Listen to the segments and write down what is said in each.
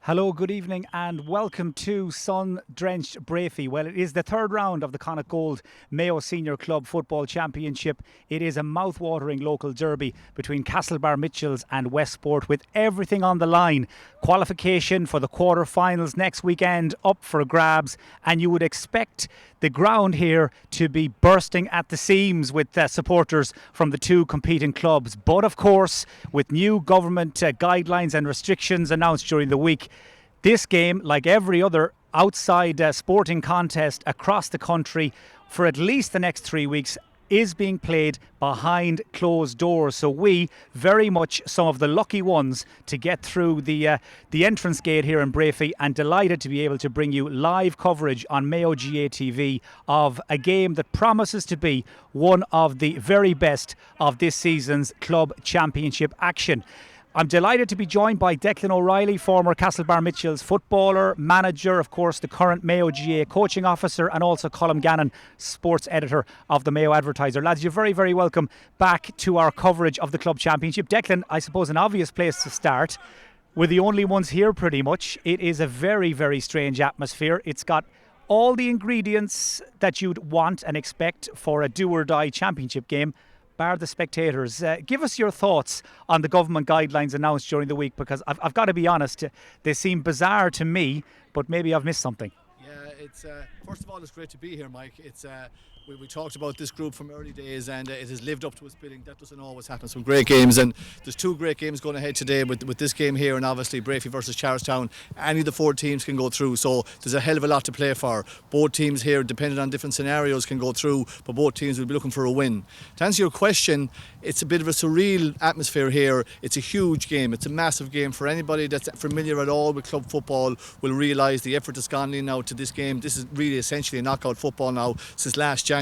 Hello, good evening and welcome to sun-drenched Breaffy. Well, it is the third round of the Connacht Gold Mayo Senior Club Football Championship. It is a mouth-watering local derby between Castlebar Mitchels and Westport with everything on the line. Qualification for the quarter-finals next weekend up for grabs, and you would expect the ground here to be bursting at the seams with supporters from the two competing clubs. But of course, with new government guidelines and restrictions announced during the week, this game, like every other outside sporting contest across the country for at least the next 3 weeks, is being played behind closed doors. So we, very much some of the lucky ones to get through the entrance gate here in Breaffy, and delighted to be able to bring you live coverage on Mayo GAA TV of a game that promises to be one of the very best of this season's club championship action. I'm delighted to be joined by Declan O'Reilly, former Castlebar Mitchels footballer, manager, of course, the current Mayo GAA coaching officer, and also Colm Gannon, sports editor of the Mayo Advertiser. Lads, you're very, very welcome back to our coverage of the club championship. Declan, I suppose an obvious place to start. We're the only ones here pretty much. It is a very, very strange atmosphere. It's got all the ingredients that you'd want and expect for a do-or-die championship game, bar the spectators. Give us your thoughts on the government guidelines announced during the week, because I've got to be honest, they seem bizarre to me, but maybe I've missed something. Yeah, it's first of all, it's great to be here, Mike. It's we talked about this group from early days, and it has lived up to its billing. That doesn't always happen. Some great games, and there's two great games going ahead today with this game here, and obviously Breaffy versus Charlestown. Any of the four teams can go through, so there's a hell of a lot to play for. Both teams here, depending on different scenarios, can go through, but both teams will be looking for a win. To answer your question, it's a bit of a surreal atmosphere here. It's a huge game. It's a massive game. For anybody that's familiar at all with club football will realise the effort that's gone in now to this game. This is really essentially a knockout football now since last January.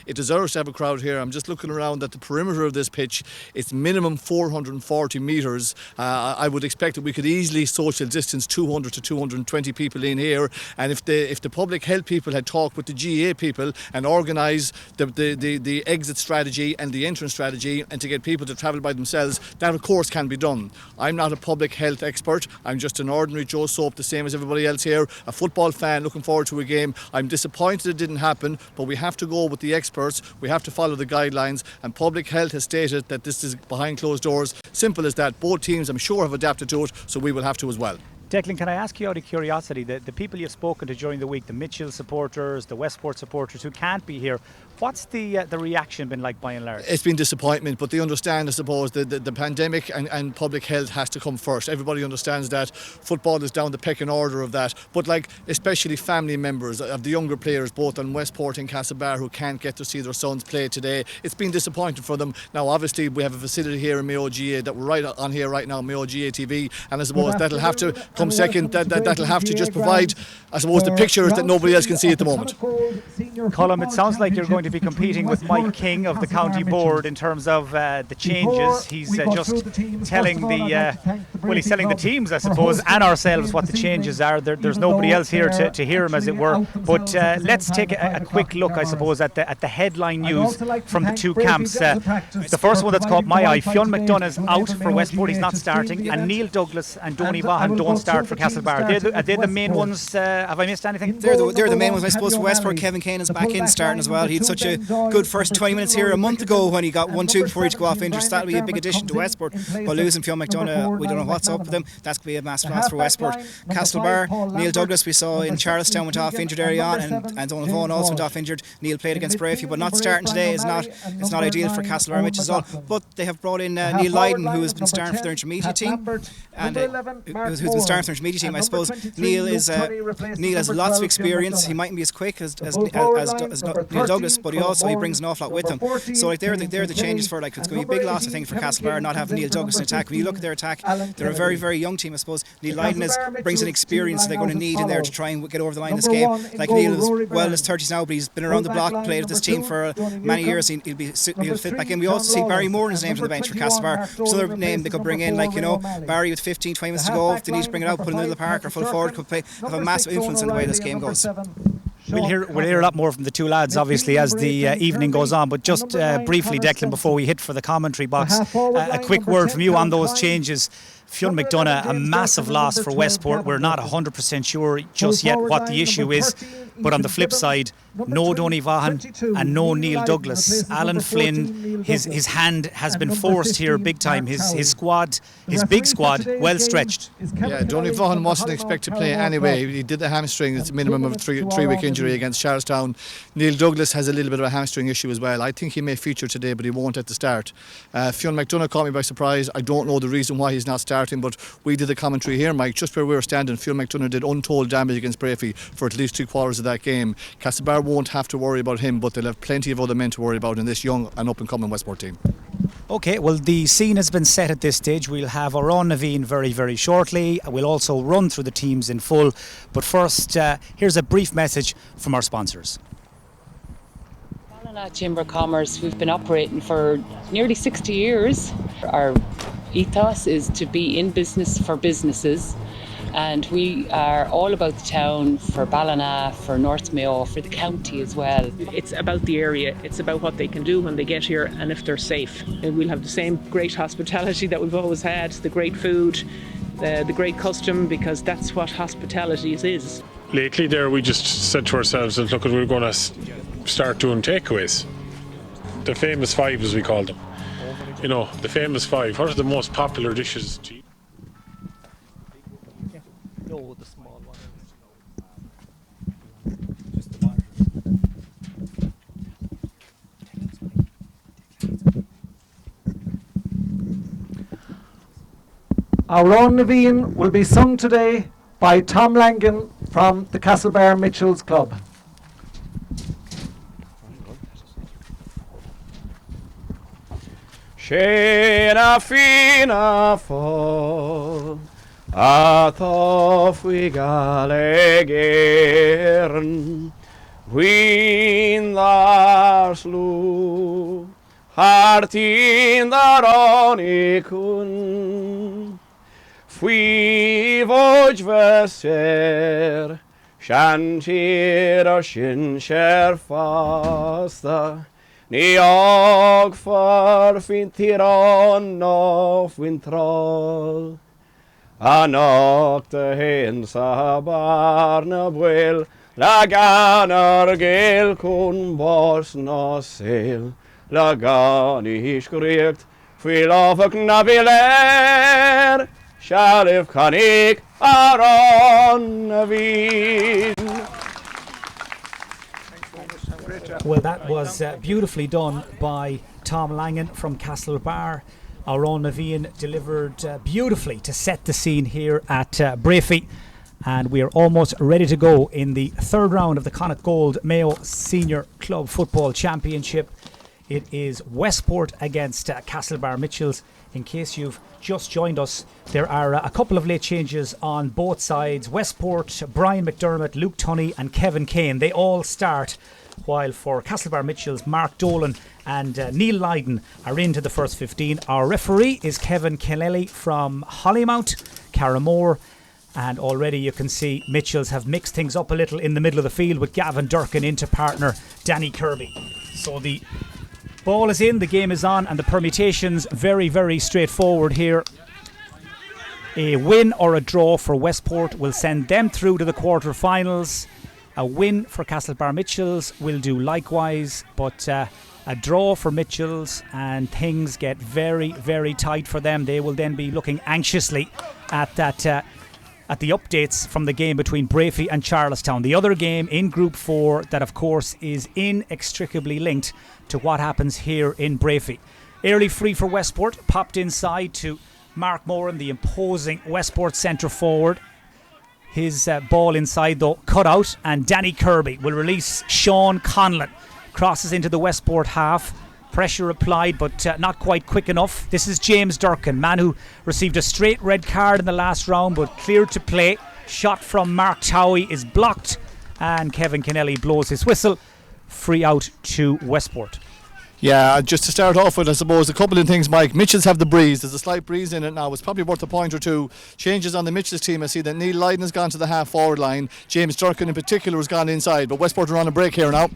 It deserves to have a crowd here. I'm just looking around at the perimeter of this pitch. It's minimum 440 metres. I would expect that we could easily social distance 200 to 220 people in here. And if the public health people had talked with the GAA people and organised the exit strategy and the entrance strategy, and to get people to travel by themselves, that of course can be done. I'm not a public health expert. I'm just an ordinary Joe Soap, the same as everybody else here, a football fan looking forward to a game. I'm disappointed it didn't happen, but we have to go with the experts. We have to follow the guidelines, and public health has stated that this is behind closed doors. Simple as that. Both teams, I'm sure, have adapted to it, so we will have to as well. Declan, can I ask you out of curiosity, the people you've spoken to during the week, the Mitchell supporters, the Westport supporters who can't be here, what's the reaction been like by and large? It's been disappointment, but they understand, I suppose, the pandemic and public health has to come first. Everybody understands that. Football is down the pecking order of that. But especially family members of the younger players, both on Westport and Castlebar, who can't get to see their sons play today, it's been disappointing for them. Now, obviously, we have a facility here in Mayo GAA that we're right on here right now, Mayo GAA TV, and I suppose that'll have to come second. That'll have to just provide, I suppose, the pictures that nobody else can see at the moment. Colm, it sounds like you're going to be competing with Mike King of the county board in terms of the changes. He's just telling he's telling the teams, I suppose, and ourselves what the changes are. There's nobody else here to hear him, as it were. But let's take a quick look, I suppose, at the headline news from the two camps. The first one that's caught my eye: Fionn McDonagh's out for Westport. He's not starting, and Neil Douglas and Donny Vaughan don't start for Castlebar. Are they the main ones? Have I missed anything? They're the main ones, I suppose. For Westport, Kevin Kane is back in starting as well. He had such a good first 20 minutes here a month ago when he got 1-2 before he had to go off injured. So that'll be a big addition to Westport. But losing Fionn McDonagh, we don't know what's up with them. That's going to be a massive loss for Westport. Castlebar, Neil Douglas, we saw in Charlestown, went off injured early on, and Donal Vaughan also went off injured. Neil played against Breaffy, but not starting today is not ideal for Castlebar Mitchels at all. But they have brought in Neil Lydon, who has been starting for their intermediate team, and who's been starting for their intermediate team. I suppose Neil has lots of experience. He mightn't be as quick as Neil Douglas, but he brings an awful lot with him. So they're the changes for it's going to be a big loss, I think, for Castlebar not having Neil Douglas in attack. When you look at their attack, they're a very, very young team, I suppose. Neil Lydon brings an experience that they're going to need in there to try and get over the line this game. Neil is well in his 30s now, but he's been around the block, played with this team for many years. He'll fit back in. We also see Barry Moran's named on the bench for Castlebar. So another name they could bring in, Barry with 15-20 minutes to go. If they need to bring it out, put it in the middle of the park or full forward, could have a massive influence in the way this game goes. We'll hear a lot more from the two lads, obviously, as the evening goes on. But just briefly, Declan, before we hit for the commentary box, a quick word from you on those changes. Fionn McDonough, a massive loss for Westport. We're not 100% sure just yet what the issue is. But on the flip side, no Donny Vaughan and no Neil Douglas. Alan Flynn, his hand has been forced here big time. His squad, his big squad, well stretched. Yeah, Donny Vaughan wasn't expected to play anyway. He did the hamstring. It's a minimum of a three-week injury against Charlestown. Neil Douglas has a little bit of a hamstring issue as well. I think he may feature today, but he won't at the start. Fionn McDonough caught me by surprise. I don't know the reason why he's not starting, but we did the commentary here, Mike, just where we were standing. Fionn McDonough did untold damage against Breaffy for at least 3/4 of that game. Castlebar won't have to worry about him, but they'll have plenty of other men to worry about in this young and up-and-coming Westport team. OK, well, the scene has been set at this stage. We'll have our own Naveen very, very shortly. We'll also run through the teams in full. But first, here's a brief message from our sponsors. Ballina Chamber of Commerce, we've been operating for nearly 60 years. Our ethos is to be in business for businesses. And we are all about the town for Ballina, for North Mayo, for the county as well. It's about the area, it's about what they can do when they get here and if they're safe. And we'll have the same great hospitality that we've always had, the great food, the great custom, because that's what hospitality is. Lately there we just said to ourselves that look, we're going to start doing takeaways. The famous five, as we call them. You know, the famous five. What are the most popular dishes to eat? No, the small one. Our own Naveen will be sung today by Tom Langan from the Castlebar Mitchels Club. Shena fina fall Athof we galegern Wien thar slu Hartin thar onikun Fwi voj veser Shantir o shin sher fasta Ni og for fin tiran of wintrol Anok de hen sa barna bwil Lagan ar gel kun bors no sel Lagan I skrikt Fwyl of y knabiler Shalif canig aron y fin Well, that was beautifully done by Tom Langan from Castlebar. Our own Naveen delivered beautifully to set the scene here at Breaffy. And we are almost ready to go in the third round of the Connacht Gold Mayo Senior Club Football Championship. It is Westport against Castlebar Mitchels. In case you've just joined us, there are a couple of late changes on both sides. Westport, Brian McDermott, Luke Tunney and Kevin Kane, they all start. While for Castlebar Mitchels, Mark Dolan and Neil Lydon are into the first 15. Our referee is Kevin Kennelly from Hollymount, Carramore. And already you can see Mitchells have mixed things up a little in the middle of the field with Gavin Durkin into partner Danny Kirby. So the ball is in, the game is on, and the permutations very, very straightforward here. A win or a draw for Westport will send them through to the quarter-finals. A win for Castlebar Mitchels will do likewise, but a draw for Mitchells and things get very, very tight for them. They will then be looking anxiously at that at the updates from the game between Breaffy and Charlestown. The other game in Group 4 that, of course, is inextricably linked to what happens here in Breaffy. Early free for Westport, popped inside to Mark Moran, the imposing Westport centre forward. His ball inside though cut out, and Danny Kirby will release Sean Conlon. Crosses into the Westport half. Pressure applied, but not quite quick enough. This is James Durkin, man who received a straight red card in the last round, but cleared to play. Shot from Mark Towie is blocked, and Kevin Kennelly blows his whistle. Free out to Westport. Yeah, just to start off with, I suppose, a couple of things, Mike. Mitchells have the breeze. There's a slight breeze in it now. It's probably worth a point or two. Changes on the Mitchells team. I see that Neil Lydon has gone to the half-forward line. James Durkin in particular has gone inside. But Westport are on a break here now.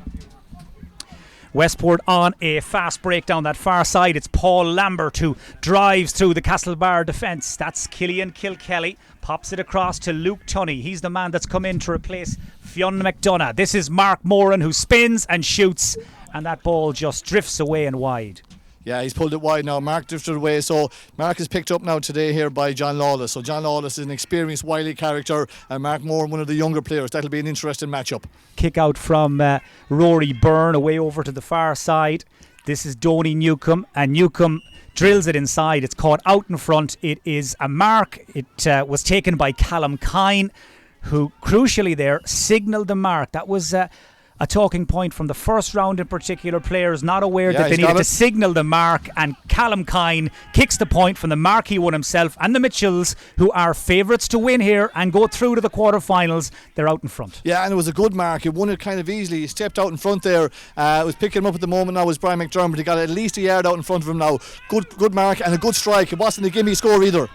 Westport on a fast break down that far side. It's Paul Lambert who drives through the Castlebar defence. That's Killian Kilkelly. Pops it across to Luke Tunney. He's the man that's come in to replace Fionn McDonough. This is Mark Moran who spins and shoots, and that ball just drifts away and wide. Yeah, he's pulled it wide now. Mark drifted away, so Mark is picked up now today here by John Lawless. So John Lawless is an experienced, wily character, and Mark Moore, one of the younger players. That'll be an interesting matchup. Kick out from Rory Byrne away over to the far side. This is Donny Newcomb, and Newcomb drills it inside. It's caught out in front. It is a mark. It was taken by Callum Kine, who crucially there signalled the mark. That was a talking point from the first round in particular. Players not aware that they needed to signal the mark, and Callum Kine kicks the point from the mark he won himself, and the Mitchells, who are favourites to win here and go through to the quarterfinals, they're out in front. Yeah, and it was a good mark. He won it kind of easily. He stepped out in front there. It was picking him up at the moment now was Brian McDermott. He got at least a yard out in front of him now. Good mark and a good strike. It wasn't a gimme score either.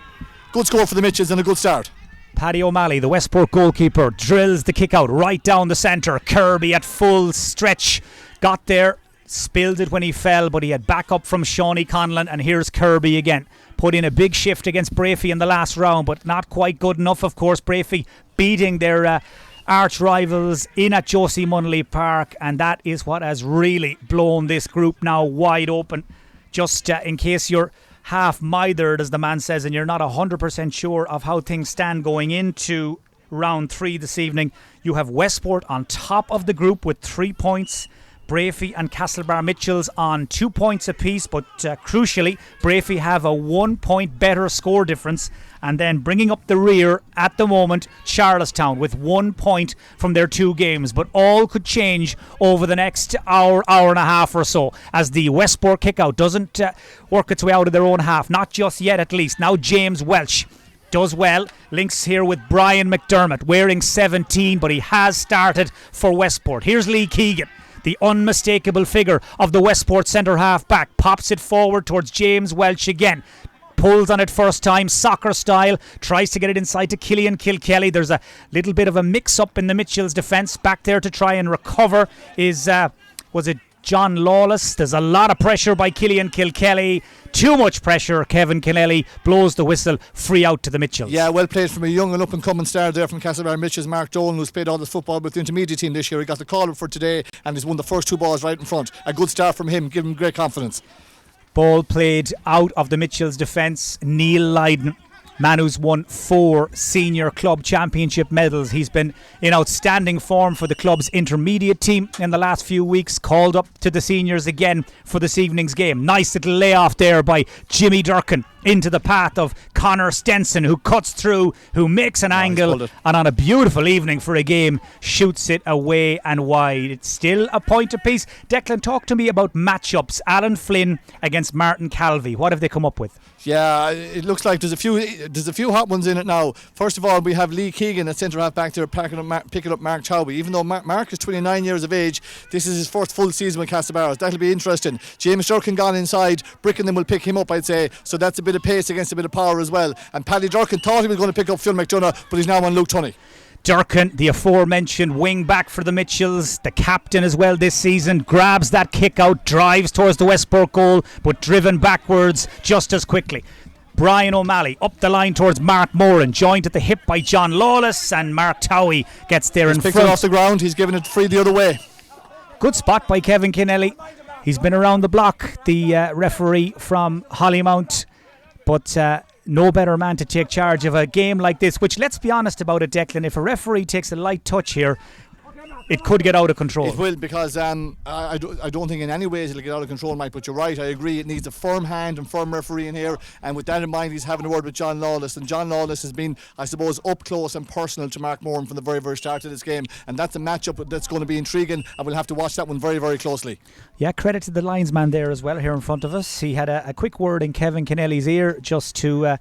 Good score for the Mitchells and a good start. Paddy O'Malley, the Westport goalkeeper, drills the kick out right down the centre. Kirby at full stretch got there, spilled it when he fell, but he had backup from Shawnee Conlon, and here's Kirby again. Put in a big shift against Breaffy in the last round, but not quite good enough, of course. Breaffy beating their arch rivals in at Josie Munnelly Park, and that is what has really blown this group now wide open. Just in case you're half mithered, as the man says, and you're not 100% sure of how things stand going into round 3 this evening, you have Westport on top of the group with 3 points. Breaffy and Castlebar Mitchells on 2 points apiece, but crucially Breaffy have a 1 point better score difference, and then bringing up the rear at the moment Charlestown with 1 point from their 2 games, but all could change over the next hour and a half or so as the Westport kick-out doesn't work its way out of their own half, not just yet at least. Now James Welch does well, links here with Brian McDermott wearing 17, but he has started for Westport. Here's Lee Keegan, the unmistakable figure of the Westport centre half back, pops it forward towards James Welch again. Pulls on it first time, soccer style, tries to get it inside to Killian Kilkelly. There's a little bit of a mix-up in the Mitchells' defence. Back there to try and recover is, was it John Lawless? There's a lot of pressure by Killian Kilkelly. Too much pressure. Kevin Kennelly blows the whistle, free out to the Mitchells. Yeah, well played from a young and up-and-coming star there from Castlebar Mitchells, Mark Dolan, who's played all this football with the intermediate team this year. He got the call up for today and he's won the first 2 balls right in front. A good start from him, give him great confidence. Ball played out of the Mitchells' defence. Neil Lydon, man who's won 4 senior club championship medals. He's been in outstanding form for the club's intermediate team in the last few weeks. Called up to the seniors again for this evening's game. Nice little layoff there by Jimmy Durkin into the path of Connor Stenson, who cuts through, who makes an angle, and on a beautiful evening for a game, shoots it away and wide. It's still a point apiece. Declan, talk to me about matchups. Alan Flynn against Martin Calvey. What have they come up with? Yeah, it looks like there's a few hot ones in it now. First of all, we have Lee Keegan at centre half back there picking up Mark Chowby. Even though Mark is 29 years of age, this is his first full season with Castlebar. That'll be interesting. James Durkin gone inside. Brickenham will pick him up, I'd say. So that's a bit of pace against a bit of power as well. And Paddy Durkin thought he was going to pick up Phil McDonough, but he's now on Luke Tunney. Durkin, the aforementioned wing back for the Mitchells, the captain as well this season, grabs that kick out, drives towards the Westport goal, but driven backwards just as quickly. Brian O'Malley up the line towards Mark Moran, joined at the hip by John Lawless, and Mark Towie gets there in front. He's picked it off the ground, he's given it free the other way. Good spot by Kevin Kennelly. He's been around the block, the referee from Hollymount, but no better man to take charge of a game like this, which, let's be honest about it, Declan, if a referee takes a light touch here, it could get out of control. It will, because I don't think in any ways it'll get out of control, Mike, but you're right, I agree. It needs a firm hand and firm referee in here, and with that in mind, he's having a word with John Lawless, and John Lawless has been, I suppose, up close and personal to Mark Moran from the very, very start of this game, and that's a matchup that's going to be intriguing, and we'll have to watch that one very, very closely. Yeah, credit to the linesman there as well here in front of us. He had a quick word in Kevin Kennelly's ear just to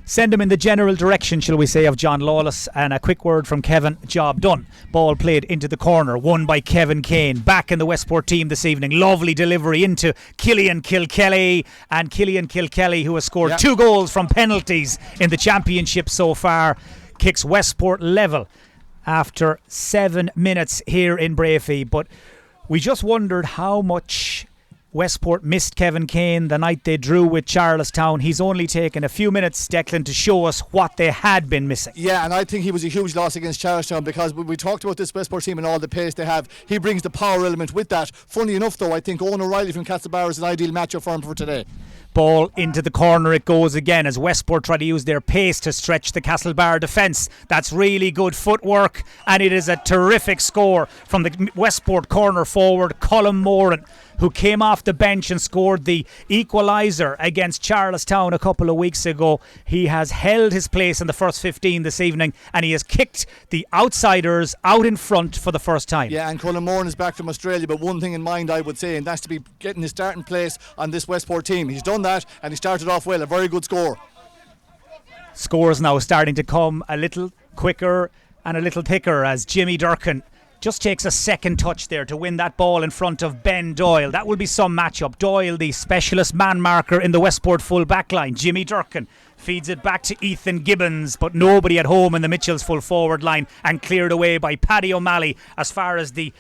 send him in the general direction, shall we say, of John Lawless, and a quick word from Kevin, job done. Ball played into the corner, won by Kevin Kane, back in the Westport team this evening. Lovely delivery into Killian Kilkelly, and Killian Kilkelly, who has scored 2 goals from penalties in the championship so far, kicks Westport level after 7 minutes here in Breaffy. But We just wondered how much Westport missed Kevin Kane the night they drew with Charlestown. He's only taken a few minutes, Declan, to show us what they had been missing. Yeah, and I think he was a huge loss against Charlestown, because we talked about this Westport team and all the pace they have. He brings the power element with that. Funny enough, though, I think Owen O'Reilly from Castlebar is an ideal matchup for him for today. Ball into the corner it goes again as Westport try to use their pace to stretch the Castlebar defence. That's really good footwork, and it is a terrific score from the Westport corner forward, Colm Moran, who came off the bench and scored the equaliser against Charlestown a couple of weeks ago. He has held his place in the first 15 this evening, and he has kicked the outsiders out in front for the first time. Yeah, and Colm Moran is back from Australia, but one thing in mind I would say, and that's to be getting his starting place on this Westport team. He's done that, and he started off well, a very good score. Scores now starting to come a little quicker and a little thicker as Jimmy Durkin just takes a second touch there to win that ball in front of Ben Doyle. That will be some matchup. Doyle, the specialist man marker in the Westport full back line. Jimmy Durkin feeds it back to Ethan Gibbons, but nobody at home in the Mitchells full forward line, and cleared away by Paddy O'Malley as far as the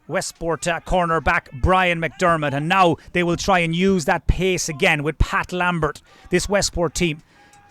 Westport cornerback Brian McDermott. And now they will try and use that pace again with Pat Lambert. This Westport team,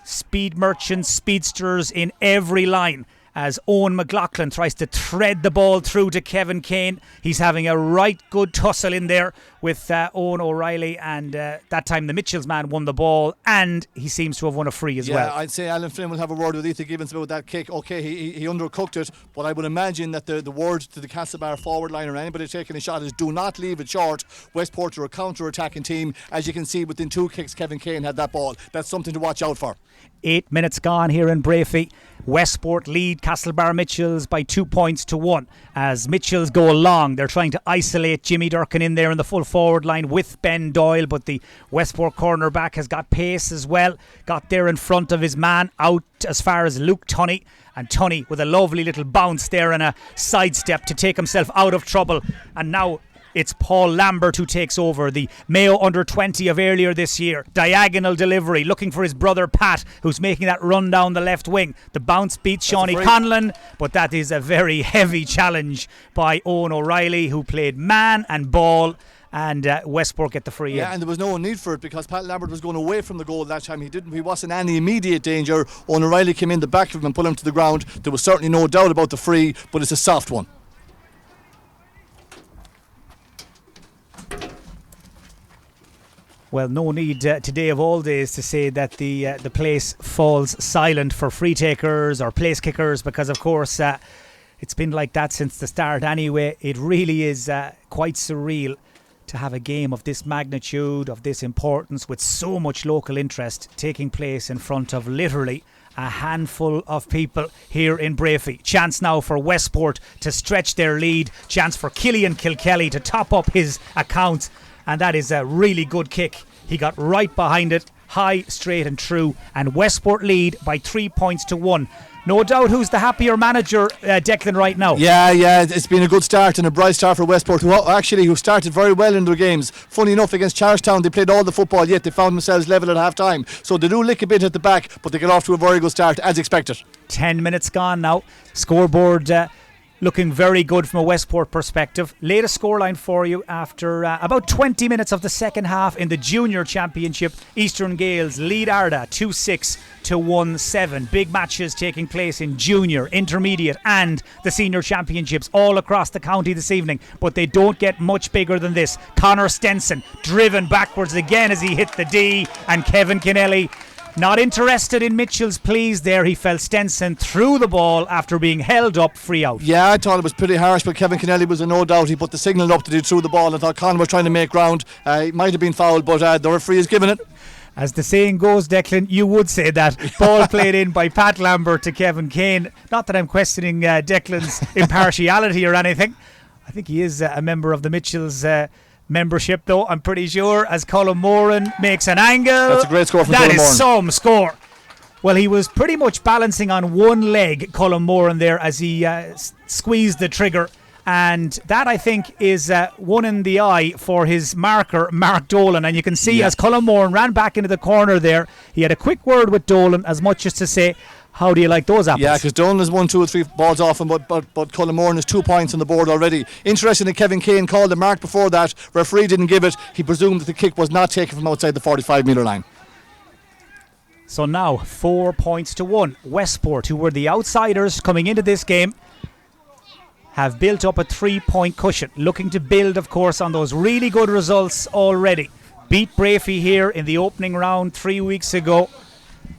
speed merchants, speedsters in every line, as Owen McLaughlin tries to thread the ball through to Kevin Kane. He's having a right good tussle in there with Owen O'Reilly, and that time the Mitchells man won the ball, and he seems to have won a free as well. Yeah, I'd say Alan Flynn will have a word with Ethan Gibbons about that kick. Okay, he undercooked it, but I would imagine that the word to the Castlebar forward line or anybody taking a shot is do not leave it short. Westport are a counter-attacking team. As you can see, within 2 kicks Kevin Kane had that ball. That's something to watch out for. 8 minutes gone here in Breaffy. Westport lead Castlebar Mitchells by 2 points to 1 as Mitchells go along. They're trying to isolate Jimmy Durkin in there in the full forward line with Ben Doyle, but the Westport cornerback has got pace as well. Got there in front of his man out as far as Luke Tunney, and Tunney with a lovely little bounce there and a sidestep to take himself out of trouble. And now it's Paul Lambert who takes over, the Mayo under-20 of earlier this year. Diagonal delivery, looking for his brother Pat, who's making that run down the left wing. The bounce beats Shawnee Conlon, but that is a very heavy challenge by Owen O'Reilly, who played man and ball, and Westport get the free. Yeah, and there was no need for it because Pat Lambert was going away from the goal that time. He wasn't any immediate danger. Owen O'Reilly came in the back of him and put him to the ground. There was certainly no doubt about the free, but it's a soft one. Well, no need today of all days to say that the place falls silent for free takers or place kickers, because of course it's been like that since the start anyway. It really is quite surreal to have a game of this magnitude, of this importance, with so much local interest taking place in front of literally a handful of people here in Breaffy. Chance now for Westport to stretch their lead. Chance for Killian Kilkelly to top up his accounts. And that is a really good kick. He got right behind it, high, straight and true. And Westport lead by 3 points to 1. No doubt who's the happier manager, Declan, right now. Yeah, it's been a good start and a bright start for Westport, who started very well in their games. Funny enough, against Charlestown, they played all the football, yet they found themselves level at half time. So they do lick a bit at the back, but they get off to a very good start, as expected. 10 minutes gone now. Scoreboard looking very good from a Westport perspective. Latest scoreline for you after about 20 minutes of the second half in the Junior Championship. Eastern Gales lead Arda 2-6 to 1-7. Big matches taking place in Junior, Intermediate and the Senior Championships all across the county this evening. But they don't get much bigger than this. Connor Stenson driven backwards again as he hit the D, and Kevin Kennelly not interested in Mitchell's pleas there. He fell Stenson through the ball after being held up free out. Yeah, I thought it was pretty harsh, but Kevin Kennelly was a no doubt. He put the signal up to do through the ball. I thought Conor was trying to make ground. He might have been fouled, but the referee has given it. As the saying goes, Declan, you would say that. Ball played in by Pat Lambert to Kevin Kane. Not that I'm questioning Declan's impartiality or anything. I think he is a member of the Mitchells membership, though, I'm pretty sure, as Colm Moran makes an angle. That's a great score from Colm Moran. That is some score. Well, he was pretty much balancing on one leg, Colm Moran, there as he squeezed the trigger. And that, I think, is one in the eye for his marker, Mark Dolan. And you can see as Colm Moran ran back into the corner there, he had a quick word with Dolan, as much as to say, How do you like those apples? Yeah, because Dunn has 1, 2 or 3 balls off him, but Cullimore has 2 points on the board already. Interestingly, Kevin Kane called the mark before that. Referee didn't give it. He presumed that the kick was not taken from outside the 45-metre line. So now 4 points to 1. Westport, who were the outsiders coming into this game, have built up a 3-point cushion, looking to build, of course, on those really good results already. Beat Breaffy here in the opening round 3 weeks ago.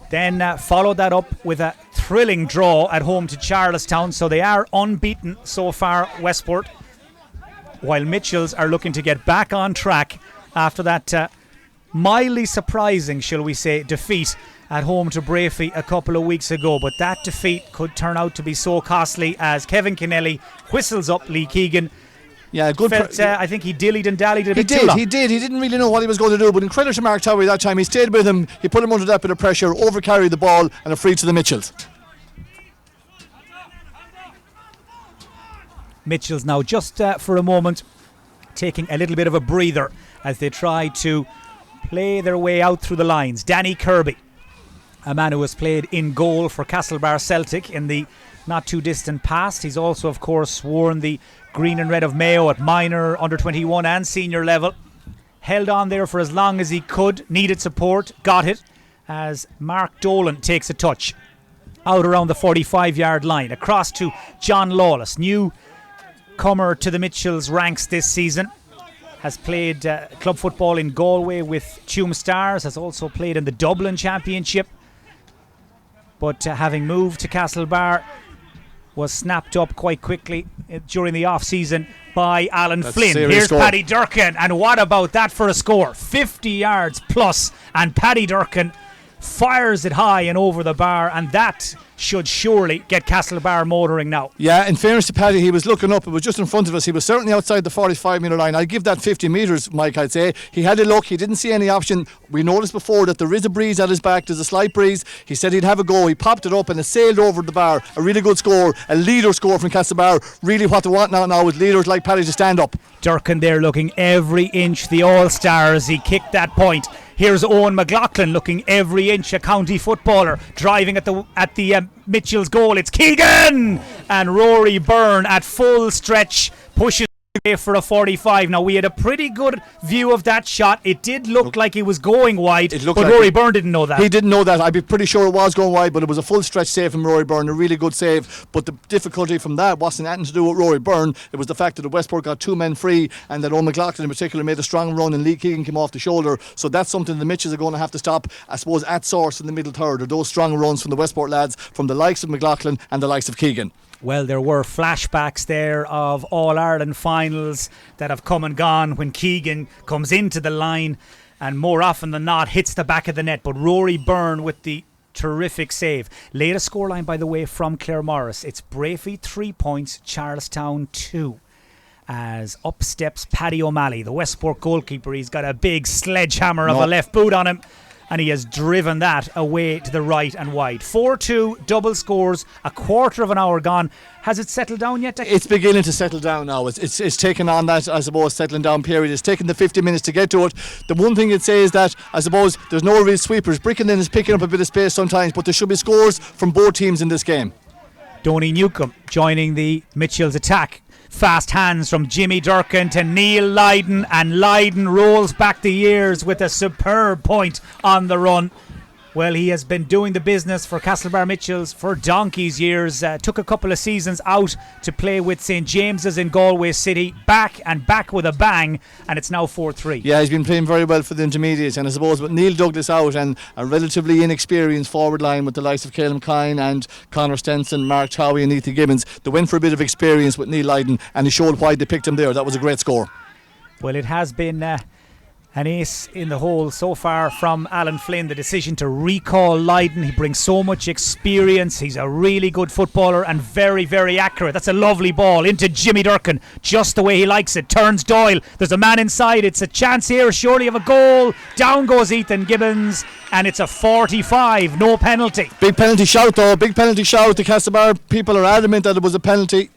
Then followed that up with a thrilling draw at home to Charlestown. So they are unbeaten so far, Westport, while Mitchells are looking to get back on track after that mildly surprising, shall we say, defeat at home to Breaffy a couple of weeks ago. But that defeat could turn out to be so costly as Kevin Kennelly whistles up Lee Keegan. Yeah, good. I think he dillied and dallied a bit too long. long. He did. He didn't really know what he was going to do. But in credit to Mark Towie that time, he stayed with him. He put him under that bit of pressure, overcarried the ball, and a free to the Mitchells. Mitchells now just for a moment taking a little bit of a breather as they try to play their way out through the lines. Danny Kirby, a man who has played in goal for Castlebar Celtic in the not too distant past. He's also, of course, worn the green and red of Mayo at minor, under 21 and senior level. Held on there for as long as he could, needed support, got it, as Mark Dolan takes a touch out around the 45-yard line, across to John Lawless, newcomer to the Mitchells ranks this season. Has played club football in Galway with Tuam Stars, has also played in the Dublin Championship, but having moved to Castlebar, was snapped up quite quickly during the off-season by Alan Flynn. Here's score. Paddy Durkin, and what about that for a score? 50 yards plus, and Paddy Durkin fires it high and over the bar, and that should surely get Castlebar motoring now. Yeah, in fairness to Paddy, he was looking up. It was just in front of us. He was certainly outside the 45-metre line. I'd give that 50 metres, Mike, I'd say. He had a look. He didn't see any option. We noticed before that there is a breeze at his back. There's a slight breeze. He said he'd have a go. He popped it up and it sailed over the bar. A really good score. A leader score from Castlebar. Really what they want now is leaders like Paddy to stand up. Durkin there looking every inch the All-Star as he kicked that point. Here's Owen McLaughlin looking every inch a county footballer, driving at the Mitchell's goal. It's Keegan, and Rory Byrne at full stretch pushes for a 45. Now we had a pretty good view of that shot. It did look like he was going wide, but like Rory Byrne didn't know that. He didn't know that. I'd be pretty sure it was going wide, but it was a full stretch save from Rory Byrne, a really good save. But the difficulty from that wasn't anything to do with Rory Byrne. It was the fact that the Westport got 2 men free, and that Owen McLaughlin in particular made a strong run, and Lee Keegan came off the shoulder. So that's something the Mitchells are going to have to stop, I suppose, at source in the middle third, or those strong runs from the Westport lads, from the likes of McLaughlin and the likes of Keegan. Well, there were flashbacks there of All-Ireland finals that have come and gone when Keegan comes into the line and more often than not hits the back of the net. But Rory Byrne with the terrific save. Latest scoreline, by the way, from Clare Morris. It's Breaffy 3 points, Charlestown 2. As up steps Paddy O'Malley, the Westport goalkeeper. He's got a big sledgehammer of a left boot on him, and he has driven that away to the right and wide. 4-2, double scores, a quarter of an hour gone. Has it settled down yet? It's beginning to settle down now. It's taken on that, I suppose, settling down period. It's taken the 50 minutes to get to it. The one thing I'd say is that, I suppose, there's no real sweepers. Bricklin is picking up a bit of space sometimes, but there should be scores from both teams in this game. Donny Newcombe joining the Mitchells attack. Fast hands from Jimmy Durkin to Neil Lydon, and Lydon rolls back the years with a superb point on the run. Well, he has been doing the business for Castlebar Mitchells for donkey's years. Took a couple of seasons out to play with St James's in Galway City. Back with a bang, and it's now 4-3. Yeah, he's been playing very well for the intermediates, and I suppose with Neil Douglas out and a relatively inexperienced forward line with the likes of Caleb Kine and Conor Stenson, Mark Towie and Ethan Gibbons, they went for a bit of experience with Neil Lydon, and he showed why they picked him there. That was a great score. Well, it has been an ace in the hole so far from Alan Flynn, the decision to recall Lydon. He brings so much experience. He's a really good footballer and very, very accurate. That's a lovely ball into Jimmy Durkin, just the way he likes it. Turns Doyle. There's a man inside. It's a chance here, surely, of a goal. Down goes Ethan Gibbons, and it's a 45. No penalty. Big penalty shout, though. Big penalty shout. The Castlebar people are adamant that it was a penalty.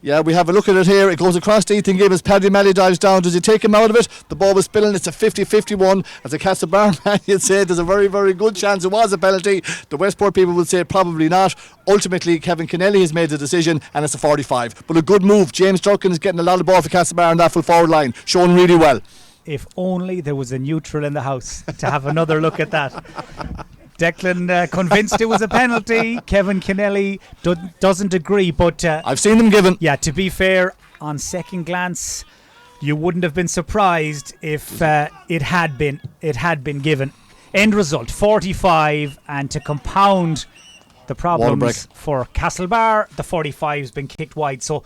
Yeah, we have a look at it here. It goes across to Ethan Gibbons. Paddy O'Malley dives down. Does he take him out of it? The ball was spilling. It's a 50-51. As a Castlebar man, you'd say there's a very, very good chance it was a penalty. The Westport people would say probably not. Ultimately, Kevin Kennelly has made the decision, and it's a 45. But a good move. James Durkin is getting a lot of ball for Castlebar on that full forward line, showing really well. If only there was a neutral in the house to have another look at that. Declan convinced it was a penalty. Kevin Kennelly doesn't agree, but I've seen them given. Yeah, to be fair, on second glance, you wouldn't have been surprised if it had been given. End result 45, and to compound the problems for Castlebar, the 45 has been kicked wide. So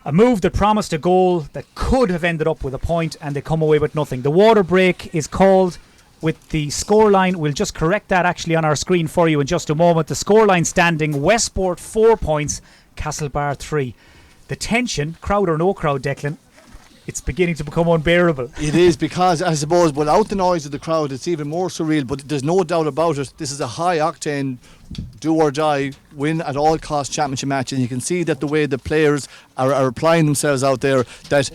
a move that promised a goal that could have ended up with a point, and they come away with nothing. The water break is called. With the scoreline, we'll just correct that actually on our screen for you in just a moment. The scoreline standing: Westport 4 points, Castlebar 3. The tension, crowd or no crowd, Declan, it's beginning to become unbearable. It is, because I suppose without the noise of the crowd it's even more surreal, but there's no doubt about it. This is a high octane do or die, win at all cost championship match, and you can see that the way the players are applying themselves out there, that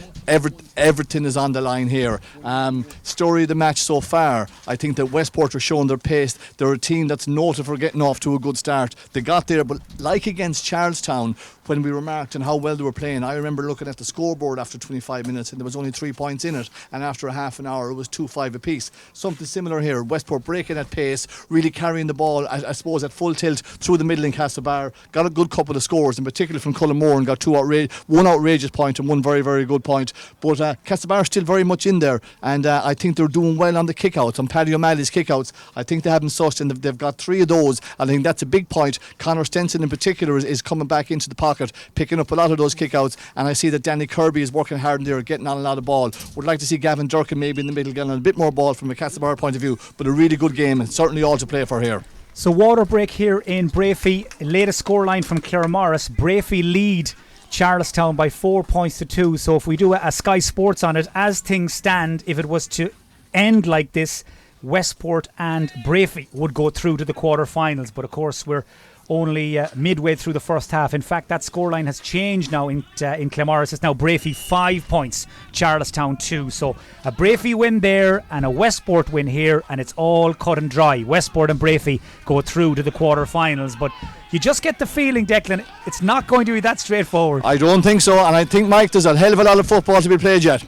everything is on the line here. Story of the match so far, I think that Westport are showing their pace. They're a team that's noted for getting off to a good start. They got there, but like against Charlestown, when we remarked on how well they were playing, I remember looking at the scoreboard after 25 minutes and there was only 3 points in it, and after a half an hour it was 2-5 apiece. Something similar here. Westport breaking at pace, really carrying the ball, I suppose, at full tilt through the middle in Castlebar. Got a good couple of scores, in particular from Cullimore, and got one outrageous point and one very, very good point. But Castlebar are still very much in there, and I think they're doing well on the kickouts, on Paddy O'Malley's kickouts. I think they haven't sussed, and they've got 3 of those. I think that's a big point. Connor Stenson in particular is coming back into the pocket, picking up a lot of those kickouts, and I see that Danny Kirby is working hard in there, getting on a lot of ball. Would like to see Gavin Durkin maybe in the middle getting on a bit more ball from a Castlebar point of view, but a really good game, and certainly all to play for here. So water break here in Breaffy. Latest scoreline from Claremorris. Breaffy lead Charlestown by 4 points to 2. So if we do a Sky Sports on it, as things stand, if it was to end like this, Westport and Breaffy would go through to the quarter-finals. But of course we're only midway through the first half. In fact, that scoreline has changed now in Claremorris. It's now Breaffy 5 points, Charlestown 2. So a Breaffy win there and a Westport win here, and it's all cut and dry. Westport and Breaffy go through to the quarter-finals. But you just get the feeling, Declan, it's not going to be that straightforward. I don't think so, and I think, Mike, there's a hell of a lot of football to be played yet.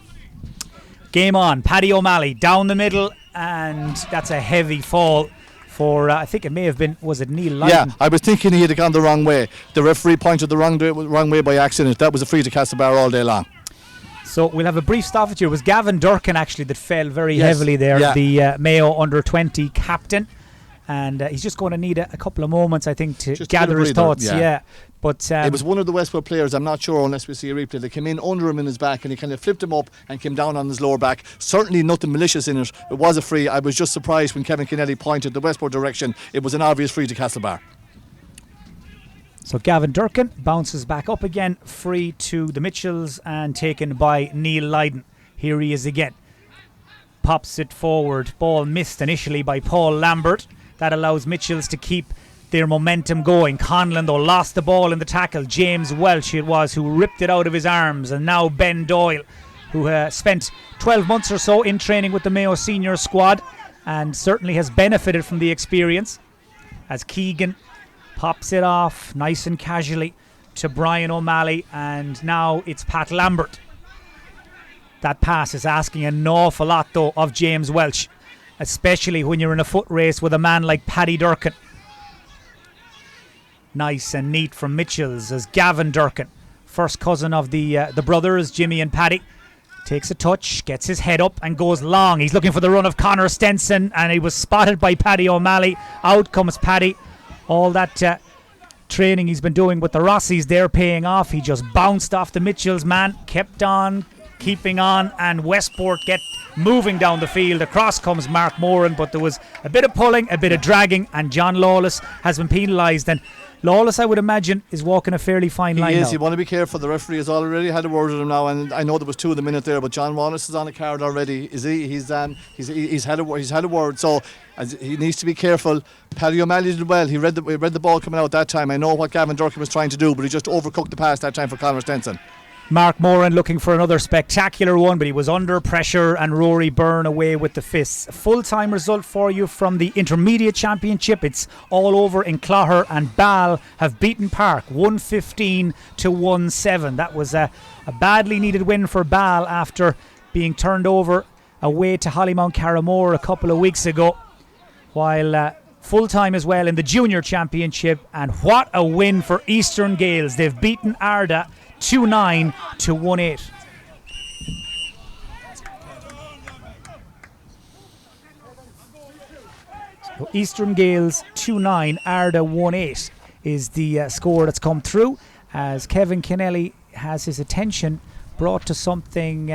Game on. Paddy O'Malley down the middle, and that's a heavy fall for, I think it may have been, was it Neil Lydon? Yeah, I was thinking he had gone the wrong way. The referee pointed the wrong way by accident. That was a free to Castlebar all day long. So we'll have a brief stoppage here. It was Gavin Durkin actually that fell very heavily there, the Mayo under-20 captain. And he's just going to need a couple of moments, I think, to gather his thoughts. But it was one of the Westport players, I'm not sure unless we see a replay, that came in under him in his back and he kind of flipped him up and came down on his lower back. Certainly nothing malicious in it. It was a free. I was just surprised when Kevin Kennelly pointed the Westport direction. It was an obvious free to Castlebar. So Gavin Durkin bounces back up again, free to the Mitchells and taken by Neil Lydon. Here he is again. Pops it forward. Ball missed initially by Paul Lambert. That allows Mitchells to keep their momentum going. Conlon, though, lost the ball in the tackle. James Welch it was who ripped it out of his arms. And now Ben Doyle, who spent 12 months or so in training with the Mayo senior squad and certainly has benefited from the experience, as Keegan pops it off nice and casually to Brian O'Malley. And now it's Pat Lambert. That pass is asking an awful lot, though, of James Welch, especially when you're in a foot race with a man like Paddy Durkin. Nice and neat from Mitchells as Gavin Durkin, first cousin of the brothers, Jimmy and Paddy, takes a touch, gets his head up and goes long. He's looking for the run of Connor Stenson, and he was spotted by Paddy O'Malley. Out comes Paddy. All that training he's been doing with the Rossies there paying off. He just bounced off the Mitchells man, kept on keeping on, and Westport get moving down the field. Across comes Mark Moran, but there was a bit of pulling, a bit of dragging, and John Lawless has been penalised. And Lawless, I would imagine, is walking a fairly fine line He is. now. You want to be careful. The referee has already had a word with him now, and I know there was 2 in the minute there, but John Wallace is on a card already. Is he? He's had a word. So he needs to be careful. Paddy O'Malley did well. He read the ball coming out that time. I know what Gavin Durkin was trying to do, but he just overcooked the pass that time for Conor Stenson. Mark Moran looking for another spectacular one, but he was under pressure, and Rory Byrne away with the fists. Full-time result for you from the Intermediate Championship. It's all over in Clogher, and Ball have beaten Park 115 to 1-7. That was a badly needed win for Ball after being turned over away to Hollymount Carramore a couple of weeks ago. While full-time as well in the Junior Championship, and what a win for Eastern Gales. They've beaten Arda 2-9 to 1-8. So Eastern Gales 2-9, Arda 1-8 is the score that's come through, as Kevin Kennelly has his attention brought to something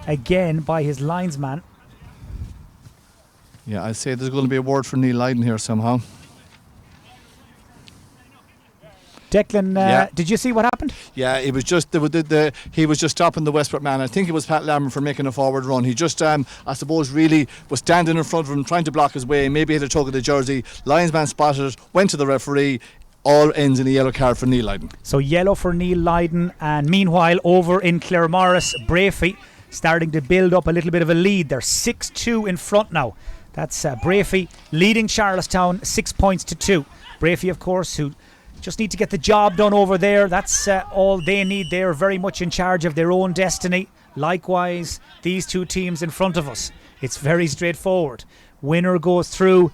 again by his linesman. Yeah, I'd say there's going to be a word for Neil Lydon here somehow. Declan, did you see what happened? Yeah, it was just he was just stopping the Westport man. I think it was Pat Lamb for making a forward run. He just, I suppose, really was standing in front of him, trying to block his way. Maybe he had a tug of the jersey. Linesman spotted it, went to the referee. All ends in a yellow card for Neil Lydon. So yellow for Neil Lydon, and meanwhile over in Claremorris, Breaffy starting to build up a little bit of a lead. They're 6-2 in front now. That's Breaffy leading Charlestown 6 points to 2. Breaffy, of course, who just need to get the job done over there. That's all they need. They're very much in charge of their own destiny. Likewise, these 2 teams in front of us. It's very straightforward. Winner goes through,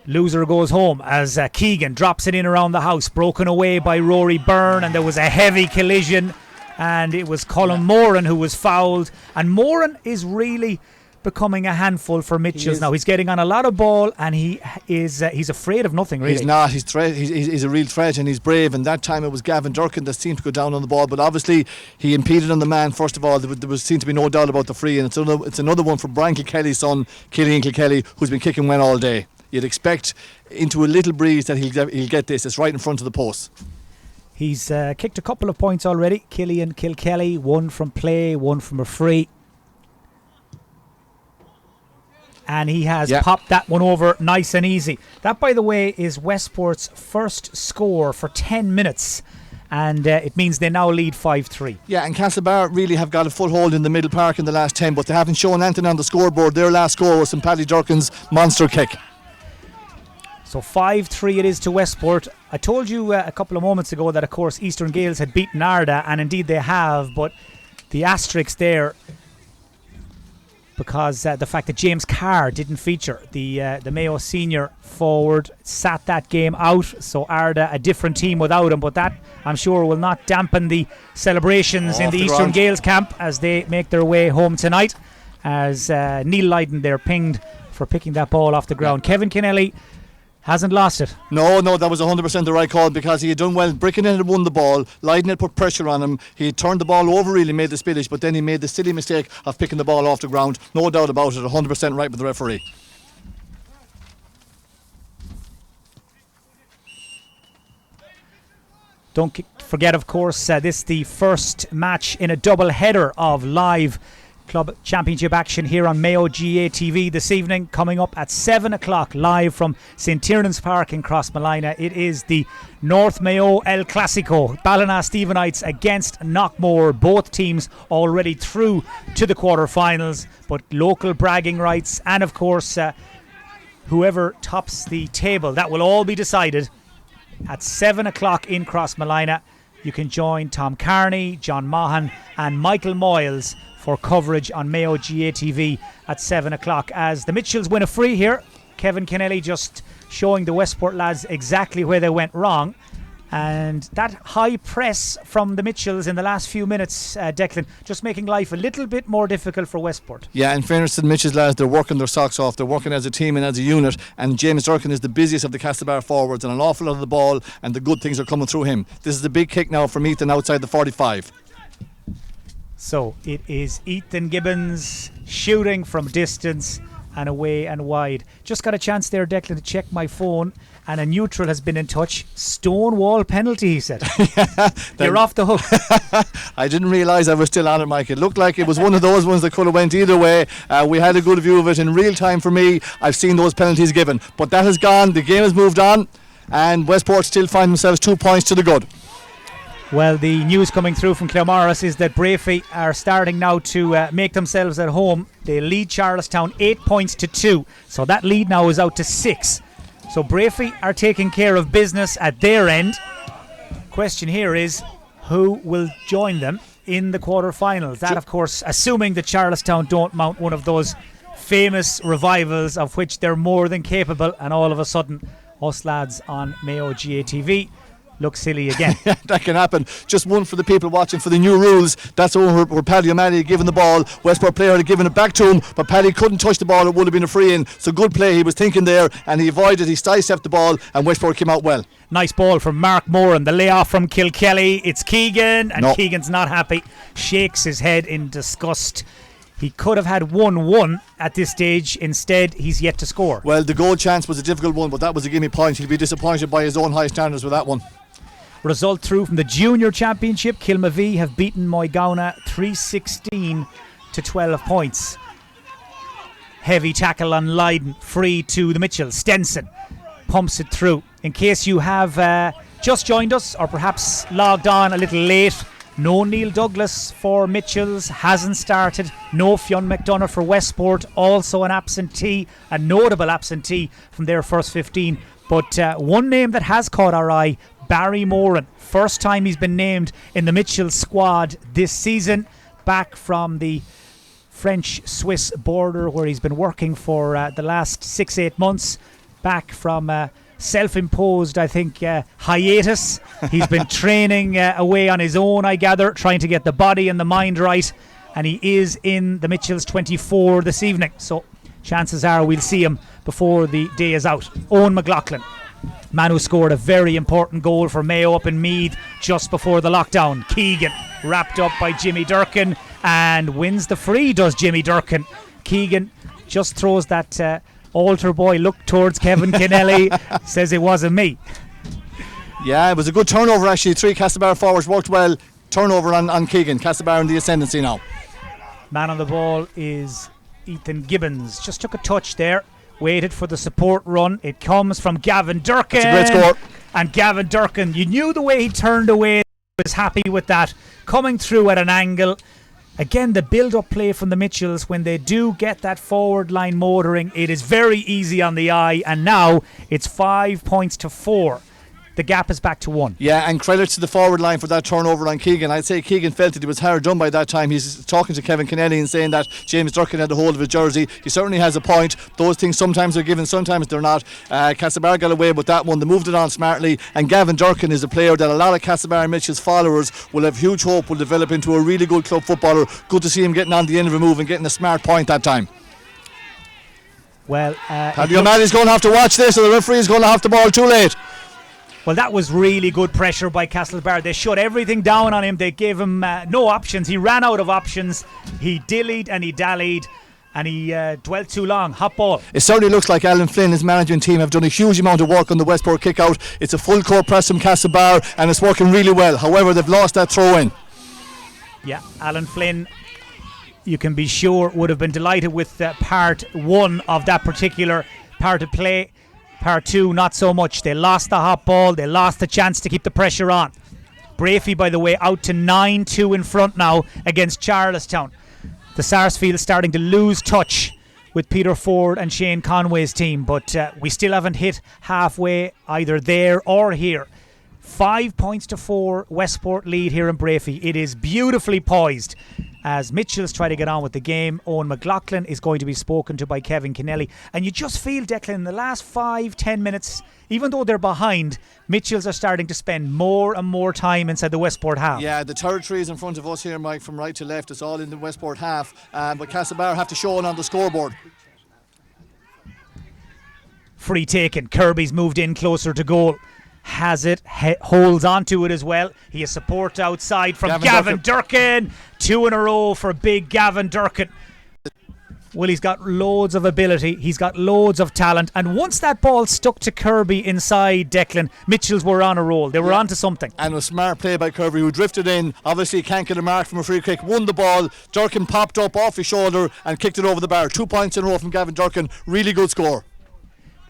loser goes home, as Keegan drops it in around the house, broken away by Rory Byrne, and there was a heavy collision, and it was Colin Moran who was fouled. And Moran is really becoming a handful for Mitchells now. He's getting on a lot of ball, and he's afraid of nothing, really. He's not. He's a real threat, and he's brave. And that time it was Gavin Durkin that seemed to go down on the ball, but obviously he impeded on the man. First of all, there seemed to be no doubt about the free, and it's another one for Brian Kilkelly's son, Killian Kilkelly, who's been kicking well all day. You'd expect into a little breeze that he'll get this. It's right in front of the post. He's kicked a couple of points already. Killian Kilkelly, one from play, one from a free. And he has popped that one over nice and easy. That, by the way, is Westport's first score for 10 minutes. And it means they now lead 5-3. Yeah, and Castlebar really have got a full hold in the middle park in the last 10, but they haven't shown anything on the scoreboard. Their last score was St. Paddy Durkin's monster kick. So 5-3 it is to Westport. I told you a couple of moments ago that, of course, Eastern Gales had beaten Arda, and indeed they have, but the asterisk there, because the fact that James Carr didn't feature, the Mayo senior forward, sat that game out. So Arda, a different team without him, but that, I'm sure, will not dampen the celebrations in the Eastern Gales camp as they make their way home tonight, as Neil Lydon there pinged for picking that ball off the ground. Kevin Kennelly hasn't lost it. No, that was 100% the right call, because he had done well. Brickenden had won the ball. Lydon had put pressure on him. He had turned the ball over, really made the spillage, but then he made the silly mistake of picking the ball off the ground. No doubt about it, 100% right with the referee. Don't forget, of course, this is the first match in a double header of live Club Championship action here on Mayo GAA TV this evening, coming up at 7 o'clock live from St. Tiernan's Park in Crossmolina. It is the North Mayo El Clasico, Ballina Stephenites against Knockmore. Both teams already through to the quarter-finals, but local bragging rights, and of course whoever tops the table, that will all be decided at 7 o'clock in Crossmolina. You can join Tom Carney, John Mahan and Michael Moyles for coverage on Mayo GAA TV at 7 o'clock. As the Mitchells win a free here, Kevin Kennelly just showing the Westport lads exactly where they went wrong. And that high press from the Mitchells in the last few minutes, Declan, just making life a little bit more difficult for Westport. Yeah, in fairness to the Mitchells lads, they're working their socks off. They're working as a team and as a unit. And James Durkin is the busiest of the Castlebar forwards, and an awful lot of the ball and the good things are coming through him. This is the big kick now from Ethan outside the 45. So it is Ethan Gibbons shooting from distance and away and wide. Just got a chance there, Declan, to check my phone, and a neutral has been in touch. Stonewall penalty, he said. You're off the hook. I didn't realise I was still on it, Mike. It looked like it was one of those ones that could have went either way. We had a good view of it in real time. For me, I've seen those penalties given, but that has gone. The game has moved on, and Westport still find themselves 2 points to the good. Well, the news coming through from Claremorris is that Breaffy are starting now to make themselves at home. They lead Charlestown 8 points to 2, so that lead now is out to 6. So Breaffy are taking care of business at their end. Question here is, who will join them in the quarter-finals? That, of course, assuming that Charlestown don't mount one of those famous revivals of which they're more than capable, and all of a sudden us lads on Mayo GAA TV look silly again. That can happen. Just one for the people watching for the new rules. That's over where Paddy O'Malley had given the ball. Westport player had given it back to him, but Paddy couldn't touch the ball. It would have been a free in. So good play. He was thinking there, and he avoided. He sidestepped the ball, and Westport came out well. Nice ball from Mark Moran. The layoff from Kilkelly. It's Keegan, and Keegan's not happy. Shakes his head in disgust. He could have had 1-1 at this stage. Instead, he's yet to score. Well, the goal chance was a difficult one, but that was a gimme point. He'll be disappointed by his own high standards with that one. Result through from the Junior Championship. Kilmavee have beaten Mayo GAA 3-16 to 12 points. Heavy tackle on Leiden. Free to the Mitchells. Stenson pumps it through. In case you have just joined us or perhaps logged on a little late, no Neil Douglas for Mitchells, hasn't started. No Fionn McDonough for Westport, also an absentee, a notable absentee from their first 15. But one name that has caught our eye, Barry Moran. First time he's been named in the Mitchells squad this season, back from the French-Swiss border where he's been working for the last 6-8 months, back from self-imposed, I think, hiatus. He's been training away on his own, I gather, trying to get the body and the mind right, and he is in the Mitchells 24 this evening, so chances are we'll see him before the day is out. Owen McLaughlin, man who scored a very important goal for Mayo up in Meath just before the lockdown. Keegan wrapped up by Jimmy Durkin and wins the free, does Jimmy Durkin. Keegan just throws that altar boy look towards Kevin Kennelly, says it wasn't me. Yeah, it was a good turnover actually. 3 Castlebar forwards worked well. Turnover on Keegan. Castlebar in the ascendancy now. Man on the ball is Ethan Gibbons. Just took a touch there. Waited for the support run. It comes from Gavin Durkin. That's a great score. And Gavin Durkin, you knew the way he turned away. Was happy with that. Coming through at an angle. Again, the build-up play from the Mitchells, when they do get that forward line motoring, it is very easy on the eye. And now it's 5 points to 4. The gap is back to 1. Yeah, and credit to the forward line for that turnover on Keegan. I'd say Keegan felt that it was hard done by that time. He's talking to Kevin Kennelly and saying that James Durkin had a hold of his jersey. He certainly has a point. Those things sometimes are given, sometimes they're not. Castlebar got away with that one. They moved it on smartly, and Gavin Durkin is a player that a lot of Castlebar Mitchell's followers will have huge hope will develop into a really good club footballer. Good to see him getting on the end of a move and getting a smart point that time. Well, Paddy O'Malley's going to have to watch this, or the referee is going to have the ball too late. Well, that was really good pressure by Castlebar. They shut everything down on him. They gave him no options. He ran out of options. He dillied and he dallied, and he dwelt too long. Hot ball. It certainly looks like Alan Flynn, his management team, have done a huge amount of work on the Westport kick-out. It's a full court press from Castlebar, and it's working really well. However, they've lost that throw-in. Yeah, Alan Flynn, you can be sure, would have been delighted with part 1 of that particular part of play. Part 2, not so much. They lost the hot ball. They lost the chance to keep the pressure on. Breaffy, by the way, out to 9-2 in front now against Charlestown. The Sarsfield starting to lose touch with Peter Ford and Shane Conway's team, but we still haven't hit halfway either there or here. 5 points to 4, Westport lead here in Breaffy. It is beautifully poised as Mitchells try to get on with the game. Owen McLaughlin is going to be spoken to by Kevin Kennelly. And you just feel, Declan, in the last 5-10 minutes, even though they're behind, Mitchells are starting to spend more and more time inside the Westport half. Yeah, the territory is in front of us here, Mike, from right to left. It's all in the Westport half. But Castlebar have to show it on the scoreboard. Free taken. Kirby's moved in closer to goal. Has it, holds on to it as well. He has support outside from Gavin Durkin. 2 in a row for big Gavin Durkin. Well, he's got loads of ability, he's got loads of talent, and once that ball stuck to Kirby inside Declan, Mitchells were on a roll. They were onto something. And a smart play by Kirby, who drifted in. Obviously can't get a mark from a free kick, won the ball. Durkin popped up off his shoulder and kicked it over the bar. 2 points in a row from Gavin Durkin. Really good score.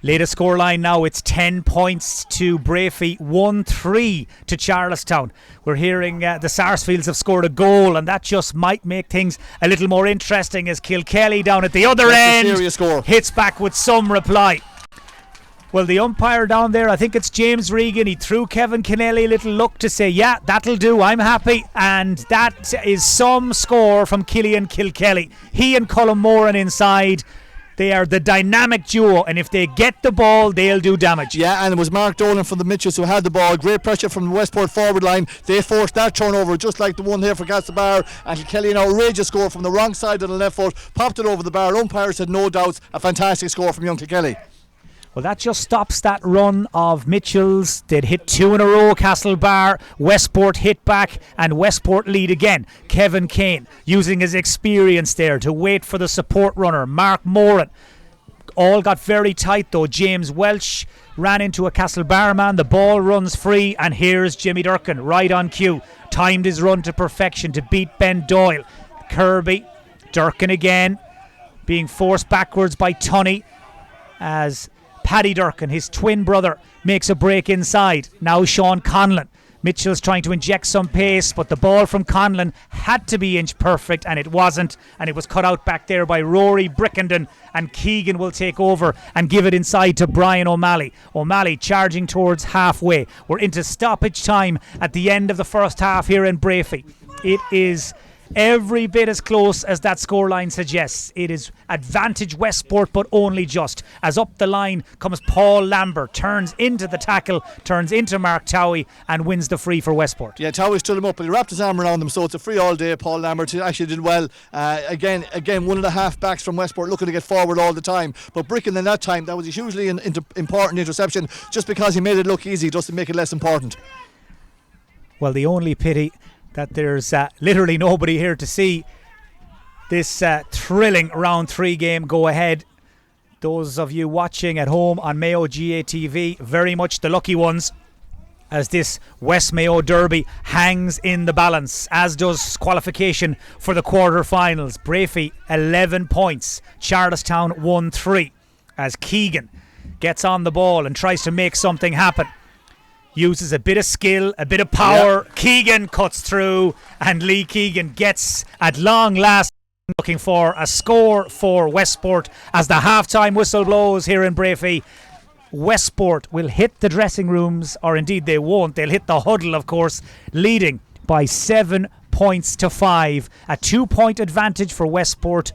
Latest scoreline now, it's 10 points to Breaffy, 1-3 to Charlestown. We're hearing the Sarsfields have scored a goal, and that just might make things a little more interesting as Kilkelly down at the other end a serious score. hits back with some reply. Well, the umpire down there, I think it's James Regan, he threw Kevin Kennelly a little look to say, yeah, that'll do, I'm happy. And that is some score from Killian Kilkelly. He and Colm Moran inside. They are the dynamic duo, and if they get the ball, they'll do damage. Yeah, and it was Mark Dolan from the Mitchells who had the ball. Great pressure from the Westport forward line. They forced that turnover just like the one here for Castlebar. And Kelly, an outrageous score from the wrong side of the left foot, popped it over the bar. Umpires had no doubts. A fantastic score from young Kelly. Well, that just stops that run of Mitchells. They'd hit 2 in a row, Castlebar. Westport hit back, and Westport lead again. Kevin Kane using his experience there to wait for the support runner, Mark Moran. All got very tight though. James Welch ran into a Castlebar man. The ball runs free, and here's Jimmy Durkin right on cue. Timed his run to perfection to beat Ben Doyle. Kirby, Durkin again, being forced backwards by Tunney as Paddy Durkin, his twin brother, makes a break inside. Now Sean Conlon. Mitchell's trying to inject some pace, but the ball from Conlon had to be inch perfect, and it wasn't, and it was cut out back there by Rory Brickenden, and Keegan will take over and give it inside to Brian O'Malley. O'Malley charging towards halfway. We're into stoppage time at the end of the first half here in Breaffy. It is every bit as close as that scoreline suggests. It is advantage Westport, but only just. As up the line comes Paul Lambert, turns into the tackle, turns into Mark Towie, and wins the free for Westport. Yeah, Towie stood him up, but he wrapped his arm around him, so it's a free all day. Paul Lambert he actually did well. Again, one of the half backs from Westport looking to get forward all the time. But Brickenden that time, that was a hugely important interception. Just because he made it look easy doesn't make it less important. Well, the only pity that there's literally nobody here to see this thrilling round 3 game go ahead. Those of you watching at home on Mayo GAA TV, very much the lucky ones, as this West Mayo derby hangs in the balance, as does qualification for the quarter-finals. Breaffy 11 points, Charlestown 1-3, as Keegan gets on the ball and tries to make something happen. Uses a bit of skill, a bit of power. Yep. Keegan cuts through, and Lee Keegan gets, at long last, looking for a score for Westport as the half-time whistle blows here in Breaffy. Westport will hit the dressing rooms, or indeed they won't. They'll hit the huddle, of course, leading by 7 points to 5. A 2-point advantage for Westport.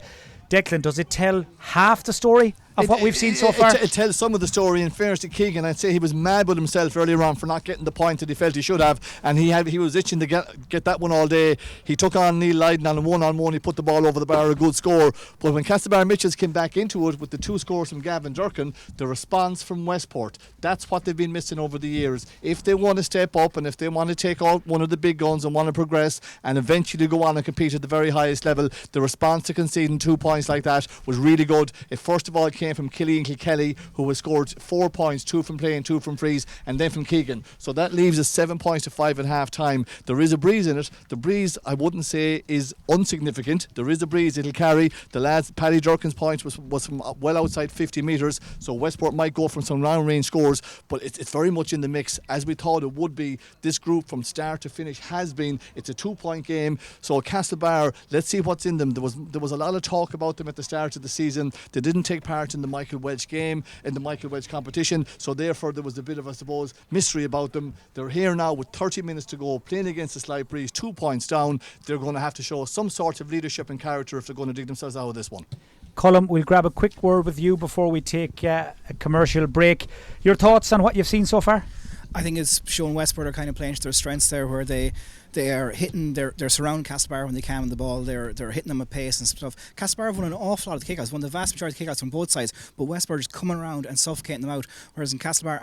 Declan, does it tell half the story of what we've seen so far? It tells some of the story. In fairness to Keegan, I'd say he was mad with himself earlier on for not getting the point that he felt he should have, and he was itching to get that one all day. He took on Neil Lydon on a one-on-one. He put the ball over the bar, a good score. But when Castlebar Mitchels came back into it with the 2 scores from Gavin Durkin, the response from Westport, that's what they've been missing over the years. If they want to step up and if they want to take out one of the big guns and want to progress and eventually go on and compete at the very highest level, the response to conceding 2 points like that was really good. It first of all came from Killian Kilkelly, who has scored 4 points, 2 from play and 2 from frees, and then from Keegan. So that leaves us 7 points to 5 at half time. There is a breeze in it. The breeze, I wouldn't say, is insignificant. There is a breeze it'll carry. The lads, Paddy Durkin's point was from well outside 50 metres, so Westport might go from some round range scores, but it's very much in the mix, as we thought it would be. This group from start to finish has been. It's a 2-point game, so Castlebar, let's see what's in them. There was a lot of talk about them at the start of the season. They didn't take part in the Michael Wedge game, in the Michael Wedge competition, so therefore there was a bit of, I suppose, mystery about them. They're here now with 30 minutes to go, playing against a slight breeze, 2 points down. They're going to have to show some sort of leadership and character if they're going to dig themselves out of this one. Colm, we'll grab a quick word with you before we take a commercial break. Your thoughts on what you've seen so far? I think it's shown Westport are kind of playing to their strengths there, where they They're hitting, they're surrounding Castlebar when they can with the ball. They're hitting them at pace and stuff. Castlebar have won an awful lot of the kickouts, won the vast majority of the kickouts from both sides, but Westport is coming around and suffocating them out. Whereas in Castlebar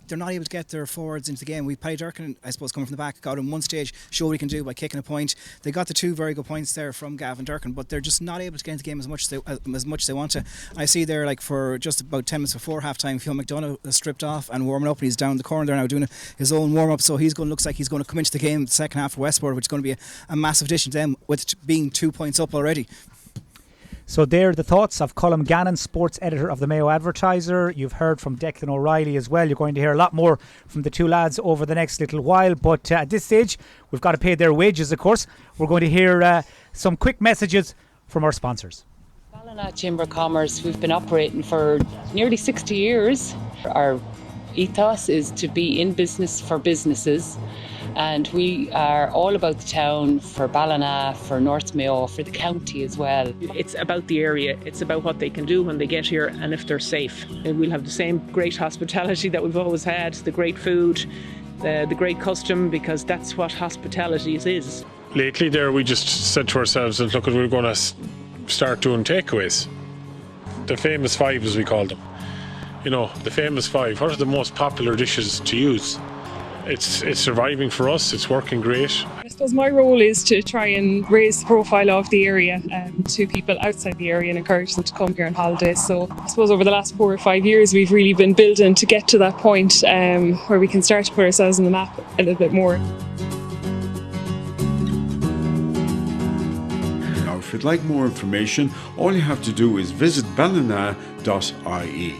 they're not able to get their forwards into the game. Paddy Durkin, I suppose, coming from the back, got him one stage, showed what he can do by kicking a point. They got the 2 very good points there from Gavin Durkin, but they're just not able to get into the game as much as they want to. I see there, like, for just about 10 minutes before half time, Phil McDonough is stripped off and warming up, and he's down the corner there now doing his own warm up. So looks like he's going to come into the game the second half for Westport, which is going to be a massive addition to them, with being 2 points up already. So there are the thoughts of Colm Gannon, sports editor of the Mayo Advertiser. You've heard from Declan O'Reilly as well. You're going to hear a lot more from the two lads over the next little while. But at this stage, we've got to pay their wages, of course. We're going to hear some quick messages from our sponsors. Ballina Chamber of Commerce, we've been operating for nearly 60 years. Our ethos is to be in business for businesses. And we are all about the town for Ballina, for North Mayo, for the county as well. It's about the area. It's about what they can do when they get here and if they're safe. And we'll have the same great hospitality that we've always had, the great food, the great custom, because that's what hospitality is. Lately there we just said to ourselves that look, we're going to start doing takeaways. The famous 5, as we call them. You know, the famous 5. What are the most popular dishes to use? It's surviving for us. It's working great. I suppose my role is to try and raise the profile of the area to people outside the area and encourage them to come here on holidays. So I suppose over the last 4 or 5 years we've really been building to get to that point where we can start to put ourselves on the map a little bit more. Now, if you'd like more information, all you have to do is visit ballina.ie.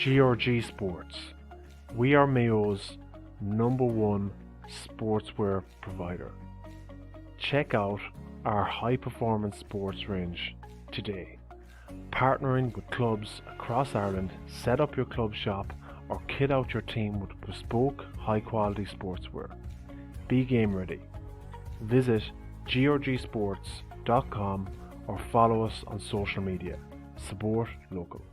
GRG Sports. We are Mayo's #1 sportswear provider. Check out our high performance sports range today. Partnering with clubs across Ireland, set up your club shop or kit out your team with bespoke high quality sportswear. Be game ready. Visit grgsports.com or follow us on social media. Support local.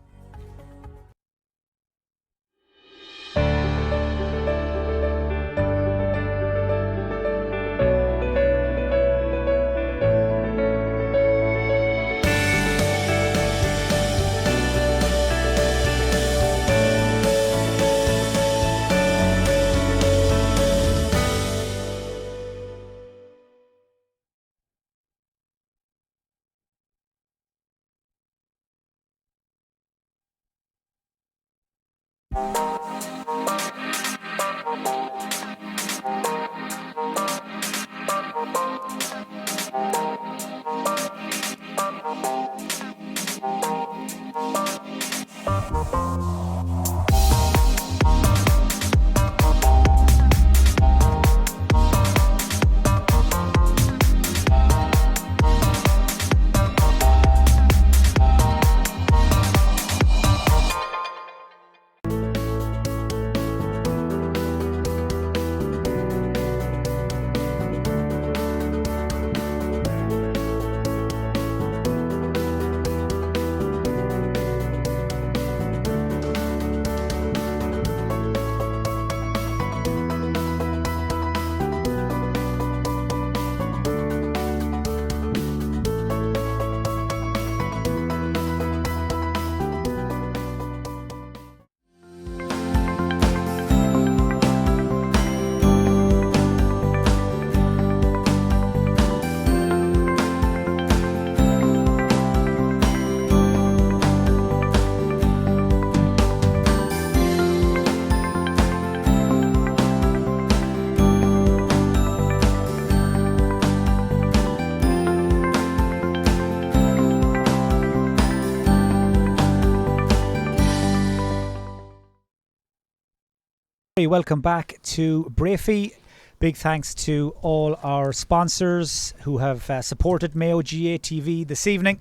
Welcome back to Breaffy. Big thanks to all our sponsors who have supported Mayo GAA TV this evening.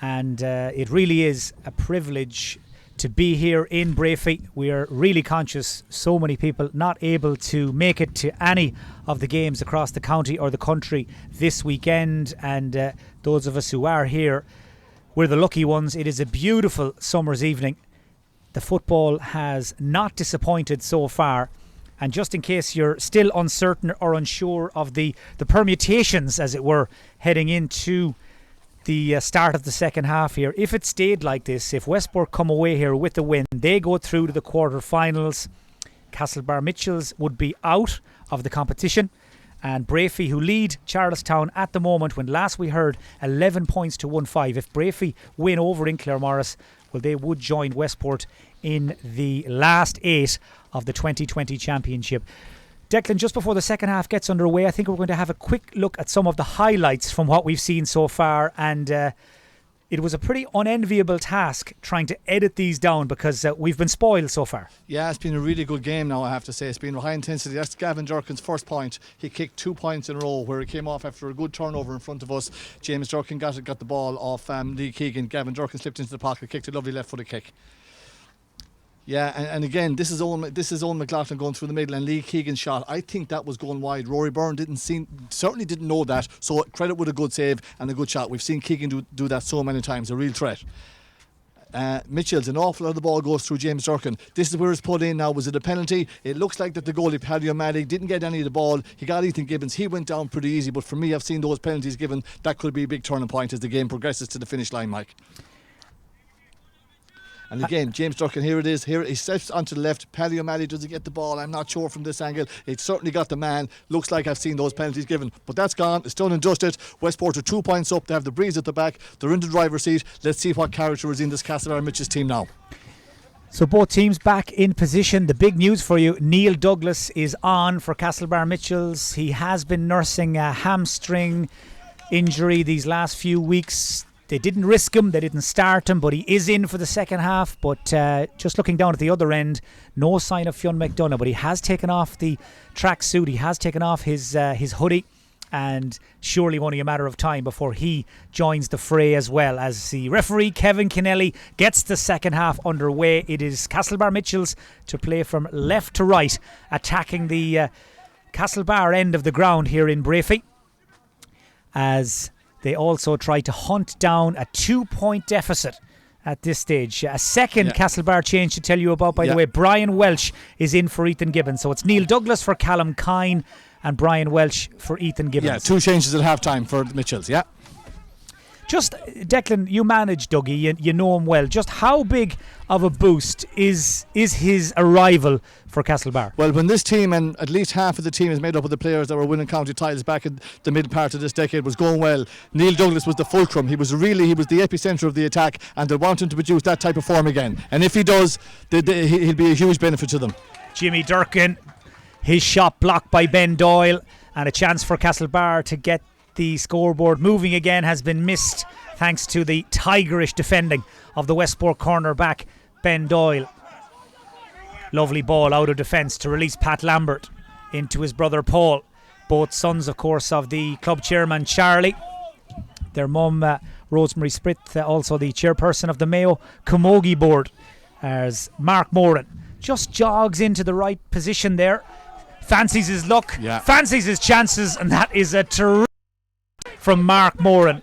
And it really is a privilege to be here in Breaffy. We are really conscious so many people not able to make it to any of the games across the county or the country this weekend. And those of us who are here, we're the lucky ones. It is a beautiful summer's evening. The football has not disappointed so far. And just in case you're still uncertain or unsure of the permutations, as it were, heading into the start of the second half here, if it stayed like this, if Westport come away here with the win, they go through to the quarter-finals. Castlebar Mitchels would be out of the competition. And Breaffy, who lead Charlestown at the moment, when last we heard 11 points to 1-5. If Breaffy win over in Claremorris, well, they would join Westport in the last 8 of the 2020 championship. Declan, just before the second half gets underway, I think we're going to have a quick look at some of the highlights from what we've seen so far. And it was a pretty unenviable task trying to edit these down because we've been spoiled so far. Yeah, it's been a really good game now, I have to say. It's been high intensity. That's Gavin Durkin's first point. He kicked 2 points in a row where he came off after a good turnover in front of us. James Durkin got the ball off Lee Keegan. Gavin Durkin slipped into the pocket, kicked a lovely left-footed kick. Yeah, and again, this is Owen McLaughlin going through the middle, and Lee Keegan's shot, I think that was going wide. Rory Byrne certainly didn't know that, so credit with a good save and a good shot. We've seen Keegan do that so many times, a real threat. Mitchels, an awful lot of the ball goes through James Durkin. This is where it's put in now. Was it a penalty? It looks like that the goalie, Paddy O'Malley, didn't get any of the ball. He got Ethan Gibbons. He went down pretty easy, but for me, I've seen those penalties given. That could be a big turning point as the game progresses to the finish line, Mike. And again, James Durkin, here it is. Here he steps onto the left. Paddy O'Malley, does he get the ball? I'm not sure from this angle. It certainly got the man. Looks like I've seen those penalties given. But that's gone. It's done and dusted. Westport are 2 points up. They have the breeze at the back. They're in the driver's seat. Let's see what character is in this Castlebar Mitchels team now. So both teams back in position. The big news for you, Neil Douglas is on for Castlebar Mitchels. He has been nursing a hamstring injury these last few weeks. They didn't risk him, they didn't start him, but he is in for the second half. But just looking down at the other end, no sign of Fionn McDonough, but he has taken off the tracksuit, he has taken off his hoodie, and surely only a matter of time before he joins the fray as well. As the referee, Kevin Kennelly, gets the second half underway. It is Castlebar Mitchels to play from left to right, attacking the Castlebar end of the ground here in Breaffy, as they also try to hunt down a 2-point deficit at this stage. A second Castlebar change to tell you about, by the way. Brian Welsh is in for Ethan Gibbons. So it's Neil Douglas for Callum Kine and Brian Welsh for Ethan Gibbons. Yeah, 2 changes at half-time for the Mitchells, yeah. Just, Declan, you manage Dougie, you know him well. Just how big of a boost is his arrival for Castlebar? Well, when this team, and at least half of the team is made up of the players that were winning county titles back in the mid part of this decade, was going well, Neil Douglas was the fulcrum. He was the epicentre of the attack, and they want him to produce that type of form again. And if he does, he'll be a huge benefit to them. Jimmy Durkin, his shot blocked by Ben Doyle, and a chance for Castlebar to get the scoreboard moving again has been missed thanks to the tigerish defending of the Westport cornerback Ben Doyle. Lovely ball out of defence to release Pat Lambert into his brother Paul. Both sons, of course, of the club chairman Charlie. Their mum, Rosemary Sprith, also the chairperson of the Mayo Camogie board, as Mark Moran just jogs into the right position there. Fancies his luck, fancies his chances, and that is a terrific from Mark Moran.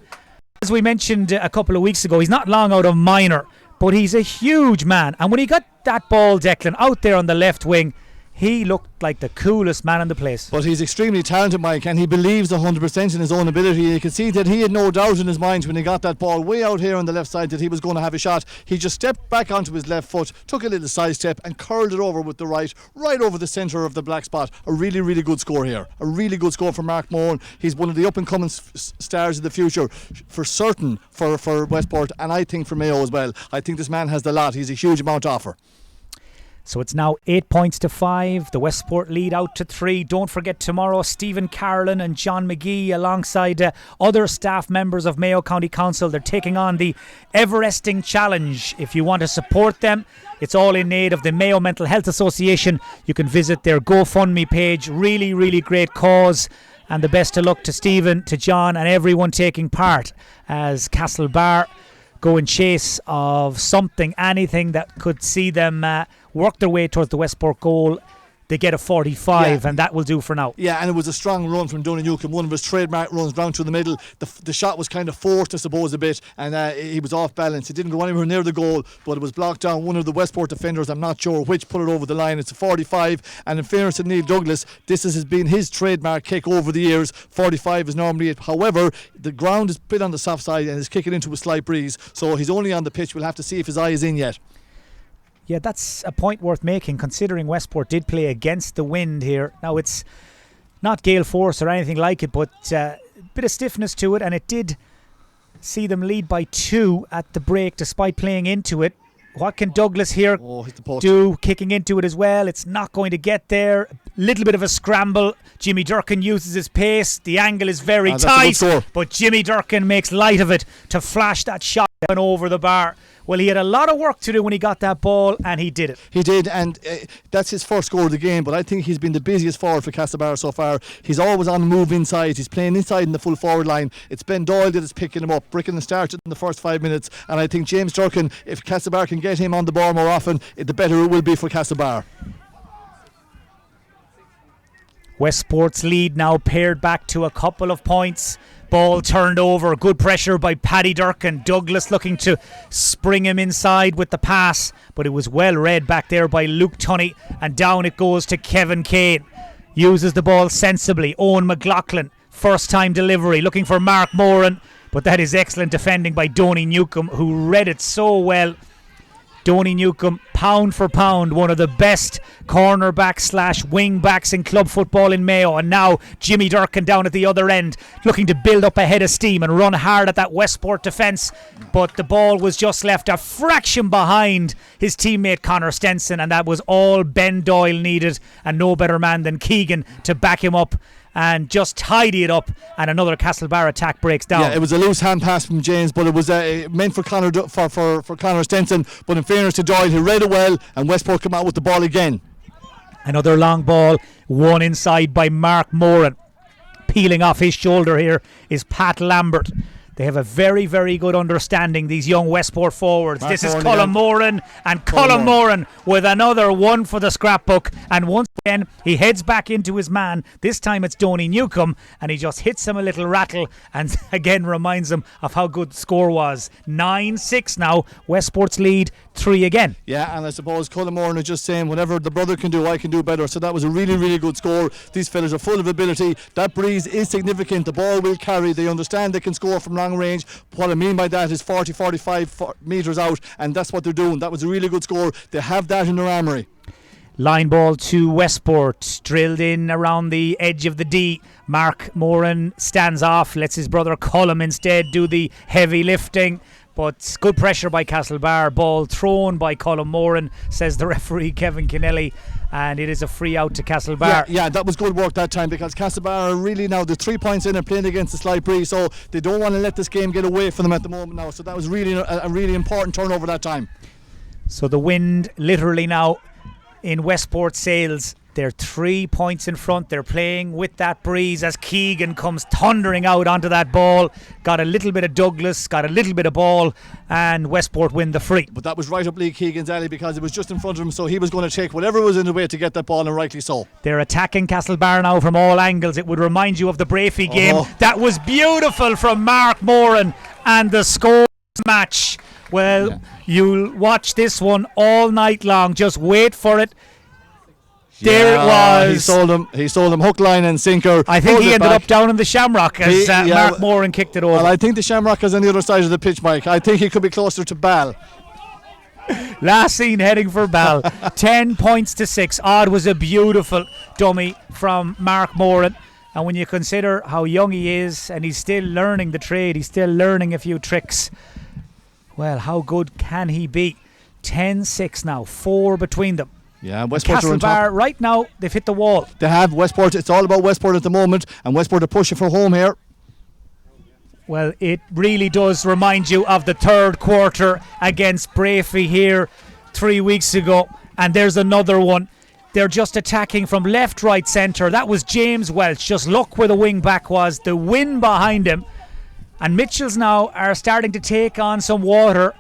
As we mentioned a couple of weeks ago, he's not long out of minor, but he's a huge man. And when he got that ball, Declan, out there on the left wing, he looked like the coolest man in the place. But he's extremely talented, Mike, and he believes 100% in his own ability. You can see that he had no doubt in his mind when he got that ball way out here on the left side that he was going to have a shot. He just stepped back onto his left foot, took a little side step and curled it over with the right over the centre of the black spot. A really, really good score here. A really good score for Mark Moran. He's one of the up-and-coming stars of the future, for certain, for Westport, and I think for Mayo as well. I think this man has the lot. He's a huge amount to offer. So it's now 8 points to 5. The Westport lead out to 3. Don't forget tomorrow, Stephen Carlin and John McGee alongside other staff members of Mayo County Council. They're taking on the Everesting Challenge. If you want to support them, it's all in aid of the Mayo Mental Health Association. You can visit their GoFundMe page. Really, really great cause. And the best of luck to Stephen, to John and everyone taking part as Castlebar go in chase of something, anything that could see them work their way towards the Westport goal. They get a 45, and that will do for now. Yeah, and it was a strong run from Donny Newcombe, one of his trademark runs round through the middle. The shot was kind of forced, I suppose, a bit, and he was off balance. It didn't go anywhere near the goal, but it was blocked down. One of the Westport defenders, I'm not sure which, put it over the line. It's a 45, and in fairness to Neil Douglas, this has been his trademark kick over the years. 45 is normally it. However, the ground is a bit on the soft side, and is kicking into a slight breeze, so he's only on the pitch. We'll have to see if his eye is in yet. Yeah, that's a point worth making, considering Westport did play against the wind here. Now, it's not gale force or anything like it, but a bit of stiffness to it, and it did see them lead by 2 at the break despite playing into it. What can Douglas here do, kicking into it as well? It's not going to get there. Little bit of a scramble. Jimmy Durkin uses his pace. The angle is very tight, but Jimmy Durkin makes light of it to flash that shot down over the bar. Well, he had a lot of work to do when he got that ball, and he did it. He did, and that's his first score of the game, but I think he's been the busiest forward for Castlebar so far. He's always on the move inside. He's playing inside in the full forward line. It's Ben Doyle that is picking him up. Bricken started in the first 5 minutes, and I think James Durkin, if Castlebar can get him on the ball more often, the better it will be for Castlebar. Westport's lead now pared back to a couple of points. Ball turned over. Good pressure by Paddy Durkin. Douglas looking to spring him inside with the pass, but it was well read back there by Luke Tunney, and down it goes to Kevin Kane. Uses the ball sensibly. Owen McLaughlin, first time delivery, looking for Mark Moran, but that is excellent defending by Donny Newcombe, who read it so well. Donny Newcombe, pound for pound, one of the best cornerback / wing backs in club football in Mayo. And now Jimmy Durkin down at the other end, looking to build up a head of steam and run hard at that Westport defence. But the ball was just left a fraction behind his teammate Connor Stenson, and that was all Ben Doyle needed, and no better man than Keegan to back him up and just tidy it up, and another Castlebar attack breaks down. Yeah, it was a loose hand pass from James, but it was meant for Connor for Connor Stenson, but in fairness to Doyle, he read it well, and Westport come out with the ball again. Another long ball, one inside by Mark Moran. Peeling off his shoulder here is Pat Lambert. They have a very, very good understanding, these young Westport forwards. This is Colin Moran, and Colin Moran with another one for the scrapbook. And once again, he heads back into his man. This time it's Donny Newcombe, and he just hits him a little rattle and again reminds him of how good the score was. 9-6 now, Westport's lead 3 again. Yeah, and I suppose Colin Moran is just saying, whatever the brother can do, I can do better. So that was a really, really good score. These fellas are full of ability. That breeze is significant. The ball will carry. They understand they can score from long range. What I mean by that is 40-45 metres out, and that's what they're doing. That was a really good score. They have that in their armoury. Line ball to Westport, drilled in around the edge of the D. Mark Moran stands off, lets his brother Colm instead do the heavy lifting. But good pressure by Castlebar. Ball thrown by Colm Moran, says the referee Kevin Kennelly, and it is a free out to Castlebar. Yeah, that was good work that time, because Castlebar are really now the 3 points in and playing against the slight breeze, so they don't want to let this game get away from them at the moment now. So that was really a really important turnover that time. So the wind literally now in Westport sails. They're 3 points in front. They're playing with that breeze as Keegan comes thundering out onto that ball. Got a little bit of Douglas, got a little bit of ball, and Westport win the free. But that was right up Lee Keegan's alley, because it was just in front of him, so he was going to take whatever was in the way to get that ball, and rightly so. They're attacking Castlebar now from all angles. It would remind you of the Breaffy game. That was beautiful from Mark Moran, and the score match. Well, you'll watch this one all night long. Just wait for it. There it was. He sold him hook, line and sinker. I think he ended up down in the Shamrock as Mark Moran kicked it over. Well, I think the Shamrock is on the other side of the pitch, Mike. I think he could be closer to Ball. Last seen heading for Ball. 10 points to 6. Odd was a beautiful dummy from Mark Moran. And when you consider how young he is, and he's still learning the trade, he's still learning a few tricks, well, how good can he be? 10-6 now, 4 between them. Yeah, Westport are on Castlebar, top. right now, they've hit the wall. They have Westport. It's all about Westport at the moment, and Westport are pushing for home here. Well, it really does remind you of the third quarter against Breaffy here 3 weeks ago. And there's another one. They're just attacking from left, right, centre. That was James Welch. Just look where the wing back was. The wind behind him. And Mitchells now are starting to take on some water.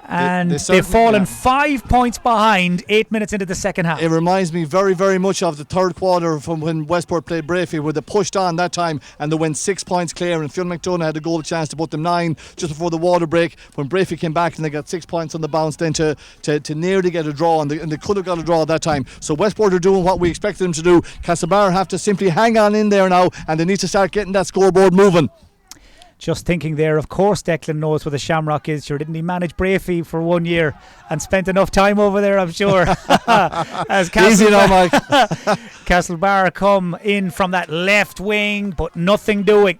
And they've fallen 5 points behind 8 minutes into the second half. It reminds me very, very much of the third quarter from when Westport played Breaffy, where they pushed on that time and they went 6 points clear, and Fionn McDonough had a goal chance to put them 9 just before the water break, when Breaffy came back and they got 6 points on the bounce then to nearly get a draw, and they could have got a draw that time. So Westport are doing what we expected them to do. Castlebar have to simply hang on in there now, and they need to start getting that scoreboard moving. Just thinking there, of course Declan knows what the Shamrock is. Sure, didn't he manage Breaffy for 1 year and spent enough time over there, I'm sure. As Easy now, Mike. Castlebar come in from that left wing, but nothing doing.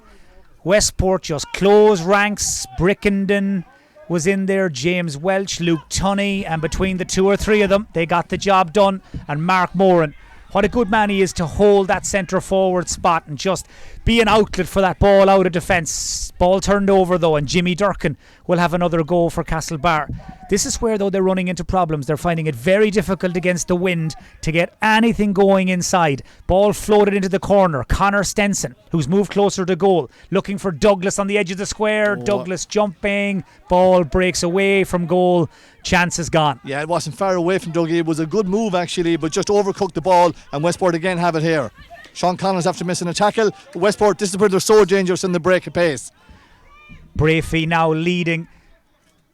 Westport just close ranks. Brickenden was in there, James Welch, Luke Tunney, and between the 2 or 3 of them, they got the job done. And Mark Moran, what a good man he is to hold that centre forward spot and just be an outlet for that ball out of defence. Ball turned over though, and Jimmy Durkin will have another goal for Castlebar. This is where though they're running into problems. They're finding it very difficult against the wind to get anything going inside. Ball floated into the corner. Connor Stenson, who's moved closer to goal, looking for Douglas on the edge of the square. Douglas jumping, ball breaks away from goal. Chance is gone. Yeah, it wasn't far away from Dougie. It was a good move actually, but just overcooked the ball, and Westport again have it here. Sean Connors after missing a tackle. Westport, this is where they're so dangerous in the break of pace. Breaffy now leading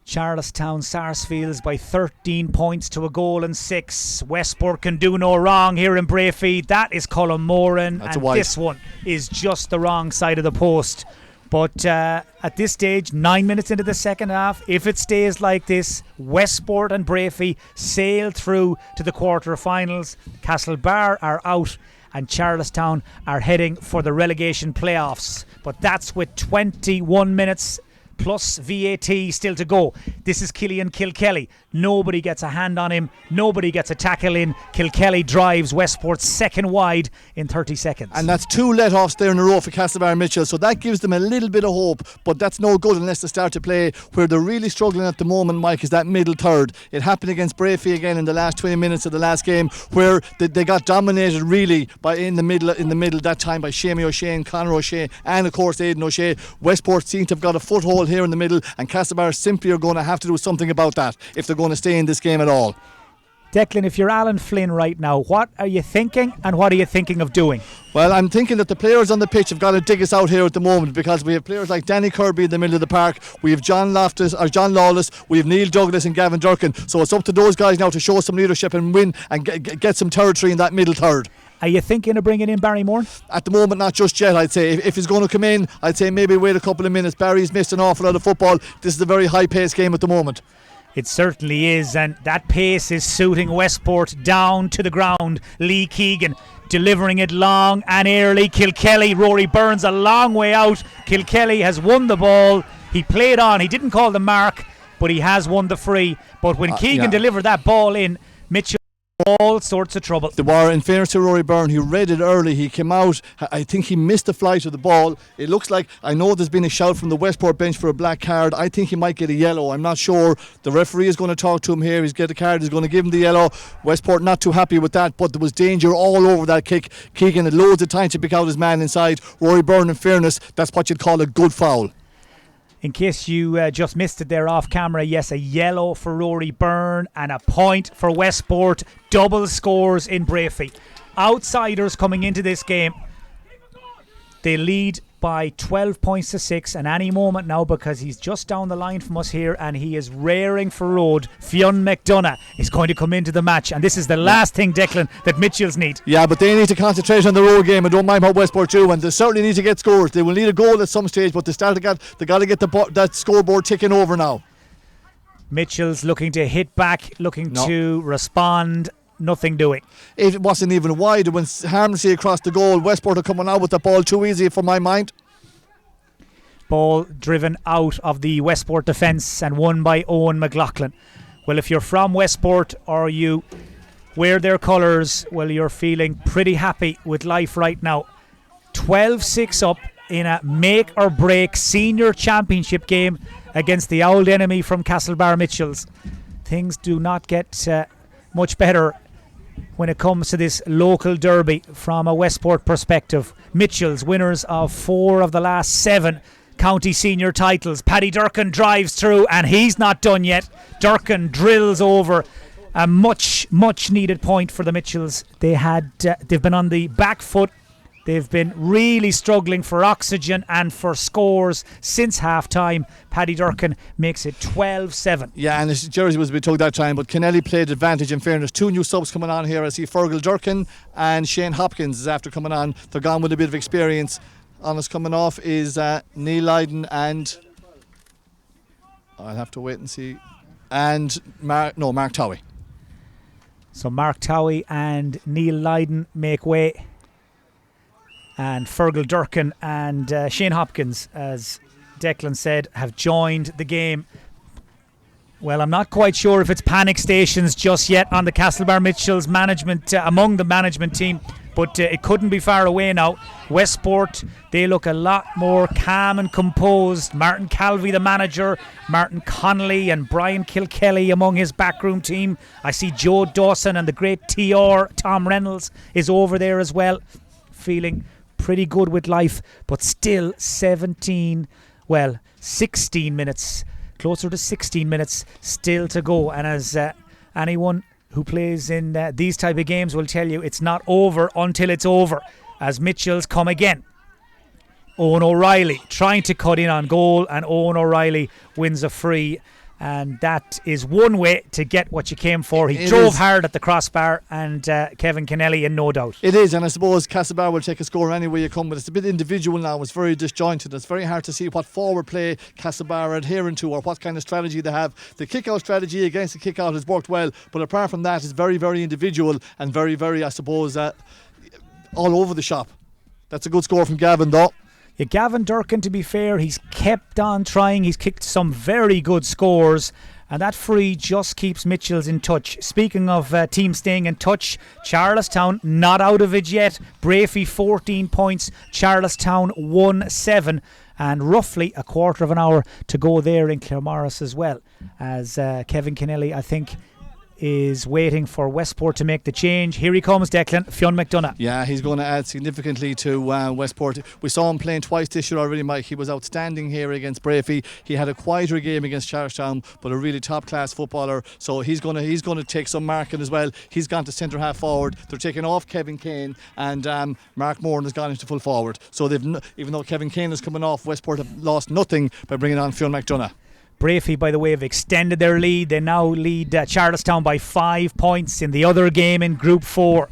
Charlestown Sarsfields by 13 points to a goal and 6. Westport can do no wrong here in Breaffy. That is Colin Moran, and this one is just the wrong side of the post. But at this stage, 9 minutes into the second half, if it stays like this, Westport and Breaffy sail through to the quarter-finals. Castlebar are out, and Charlestown are heading for the relegation playoffs. But that's with 21 minutes plus VAT still to go. This is Killian Kilkelly. Nobody gets a hand on him. Nobody gets a tackle in. Kilkelly drives Westport's second wide in 30 seconds. And that's 2 let-offs there in a row for Castlebar Mitchels, so that gives them a little bit of hope, but that's no good unless they start to play. Where they're really struggling at the moment, Mike, is that middle third. It happened against Breaffy again in the last 20 minutes of the last game, where they got dominated really by in the middle that time by Shamey O'Shea and Conor O'Shea and of course Aidan O'Shea. Westport seem to have got a foothold here in the middle, and Castlebar simply are going to have to do something about that if they're going to stay in this game at all. Declan, if you're Alan Flynn right now, what are you thinking and what are you thinking of doing? Well, I'm thinking that the players on the pitch have got to dig us out here at the moment, because we have players like Danny Kirby in the middle of the park, we have John Lawless, we have Neil Douglas and Gavin Durkin, so it's up to those guys now to show some leadership and win and get some territory in that middle third. Are you thinking of bringing in Barry Moore? At the moment, not just yet, I'd say. If he's going to come in, I'd say maybe wait a couple of minutes. Barry's missed an awful lot of football. This is a very high-paced game at the moment. It certainly is, and that pace is suiting Westport down to the ground. Lee Keegan delivering it long and early. Kilkelly, Rory Burns a long way out. Kilkelly has won the ball. He played on. He didn't call the mark, but he has won the free. But when Keegan delivered that ball in, Mitchell all sorts of trouble. There were, in fairness to Rory Byrne, he read it early. He came out, I think he missed the flight of the ball. It looks like, I know there's been a shout from the Westport bench for a black card. I think he might get a yellow. I'm not sure. The referee is going to talk to him here. He's get a card. He's going to give him the yellow. Westport not too happy with that, but there was danger all over that kick. Keegan had loads of time to pick out his man inside. Rory Byrne, in fairness, that's what you'd call a good foul. In case you just missed it there off camera, yes, a yellow for Rory Byrne and a point for Westport. Double scores in Breaffy. Outsiders coming into this game. They lead by 12 points to 6, and any moment now, because he's just down the line from us here and he is raring for road, Fionn McDonough is going to come into the match, and this is the last thing, Declan, that Mitchells need. Yeah, but they need to concentrate on the road game. I don't mind what Westport do, and they certainly need to get scores. They will need a goal at some stage, but they got to get that scoreboard ticking over now. Mitchells looking to hit back, looking to respond. Nothing doing. It wasn't even wide. It went harmlessly across the goal. Westport are coming out with the ball too easy for my mind. Ball driven out of the Westport defence and won by Owen McLaughlin. Well, if you're from Westport or you wear their colours, well, you're feeling pretty happy with life right now. 12-6 up in a make or break senior championship game against the old enemy from Castlebar Mitchels. Things do not get much better when it comes to this local derby from a Westport perspective. Mitchels, winners of 4 of the last 7 county senior titles. Paddy Durkin drives through and he's not done yet. Durkin drills over a much needed point for the Mitchells. They've been on the back foot. They've been really struggling for oxygen and for scores since half time. Paddy Durkin makes it 12-7. Yeah, and his jersey was a bit tugged that time, but Kennelly played advantage in fairness. 2 new subs coming on here. I see Fergal Durkin and Shane Hopkins is after coming on. They're gone with a bit of experience. On us coming off is Neil Lydon and I'll have to wait and see. And Mark Towie. So Mark Towie and Neil Lydon make way. And Fergal Durkin and Shane Hopkins, as Declan said, have joined the game. Well, I'm not quite sure if it's panic stations just yet on the Castlebar Mitchells management, among the management team, but it couldn't be far away now. Westport, they look a lot more calm and composed. Martin Calvey, the manager, Martin Connolly and Brian Kilkelly among his backroom team. I see Joe Dawson and the great TR, Tom Reynolds, is over there as well, feeling pretty good with life, but still 16 minutes, closer to 16 minutes still to go. And as anyone who plays in these type of games will tell you, it's not over until it's over, as Mitchells come again. Owen O'Reilly trying to cut in on goal, and Owen O'Reilly wins a free. And that is one way to get what you came for. He drove hard at the crossbar, and Kevin Kennelly in no doubt. It is, and I suppose Castlebar will take a score any way you come, but it's a bit individual now. It's very disjointed. It's very hard to see what forward play Castlebar are adhering to or what kind of strategy they have. The kick-out strategy against the kick-out has worked well, but apart from that, it's very, very individual and very, very, I suppose, all over the shop. That's a good score from Gavin, though. Yeah, Gavin Durkin, to be fair, he's kept on trying. He's kicked some very good scores, and that free just keeps Mitchells in touch. Speaking of teams staying in touch, Charlestown not out of it yet. Breaffy 14 points, Charlestown 1-7, and roughly a quarter of an hour to go there in Claremorris as well, as Kevin Kennelly, I think, is waiting for Westport to make the change. Here he comes, Declan, Fionn McDonough. Yeah, he's going to add significantly to Westport. We saw him playing twice this year already, Mike. He was outstanding here against Breaffy. He had a quieter game against Charlestown, but a really top-class footballer. So he's going to take some marking as well. He's gone to centre half forward. They're taking off Kevin Kane, and Mark Moran has gone into full forward. So even though Kevin Kane is coming off, Westport have lost nothing by bringing on Fionn McDonough. Breaffy, by the way, have extended their lead. They now lead Charlestown by 5 points in the other game in Group 4.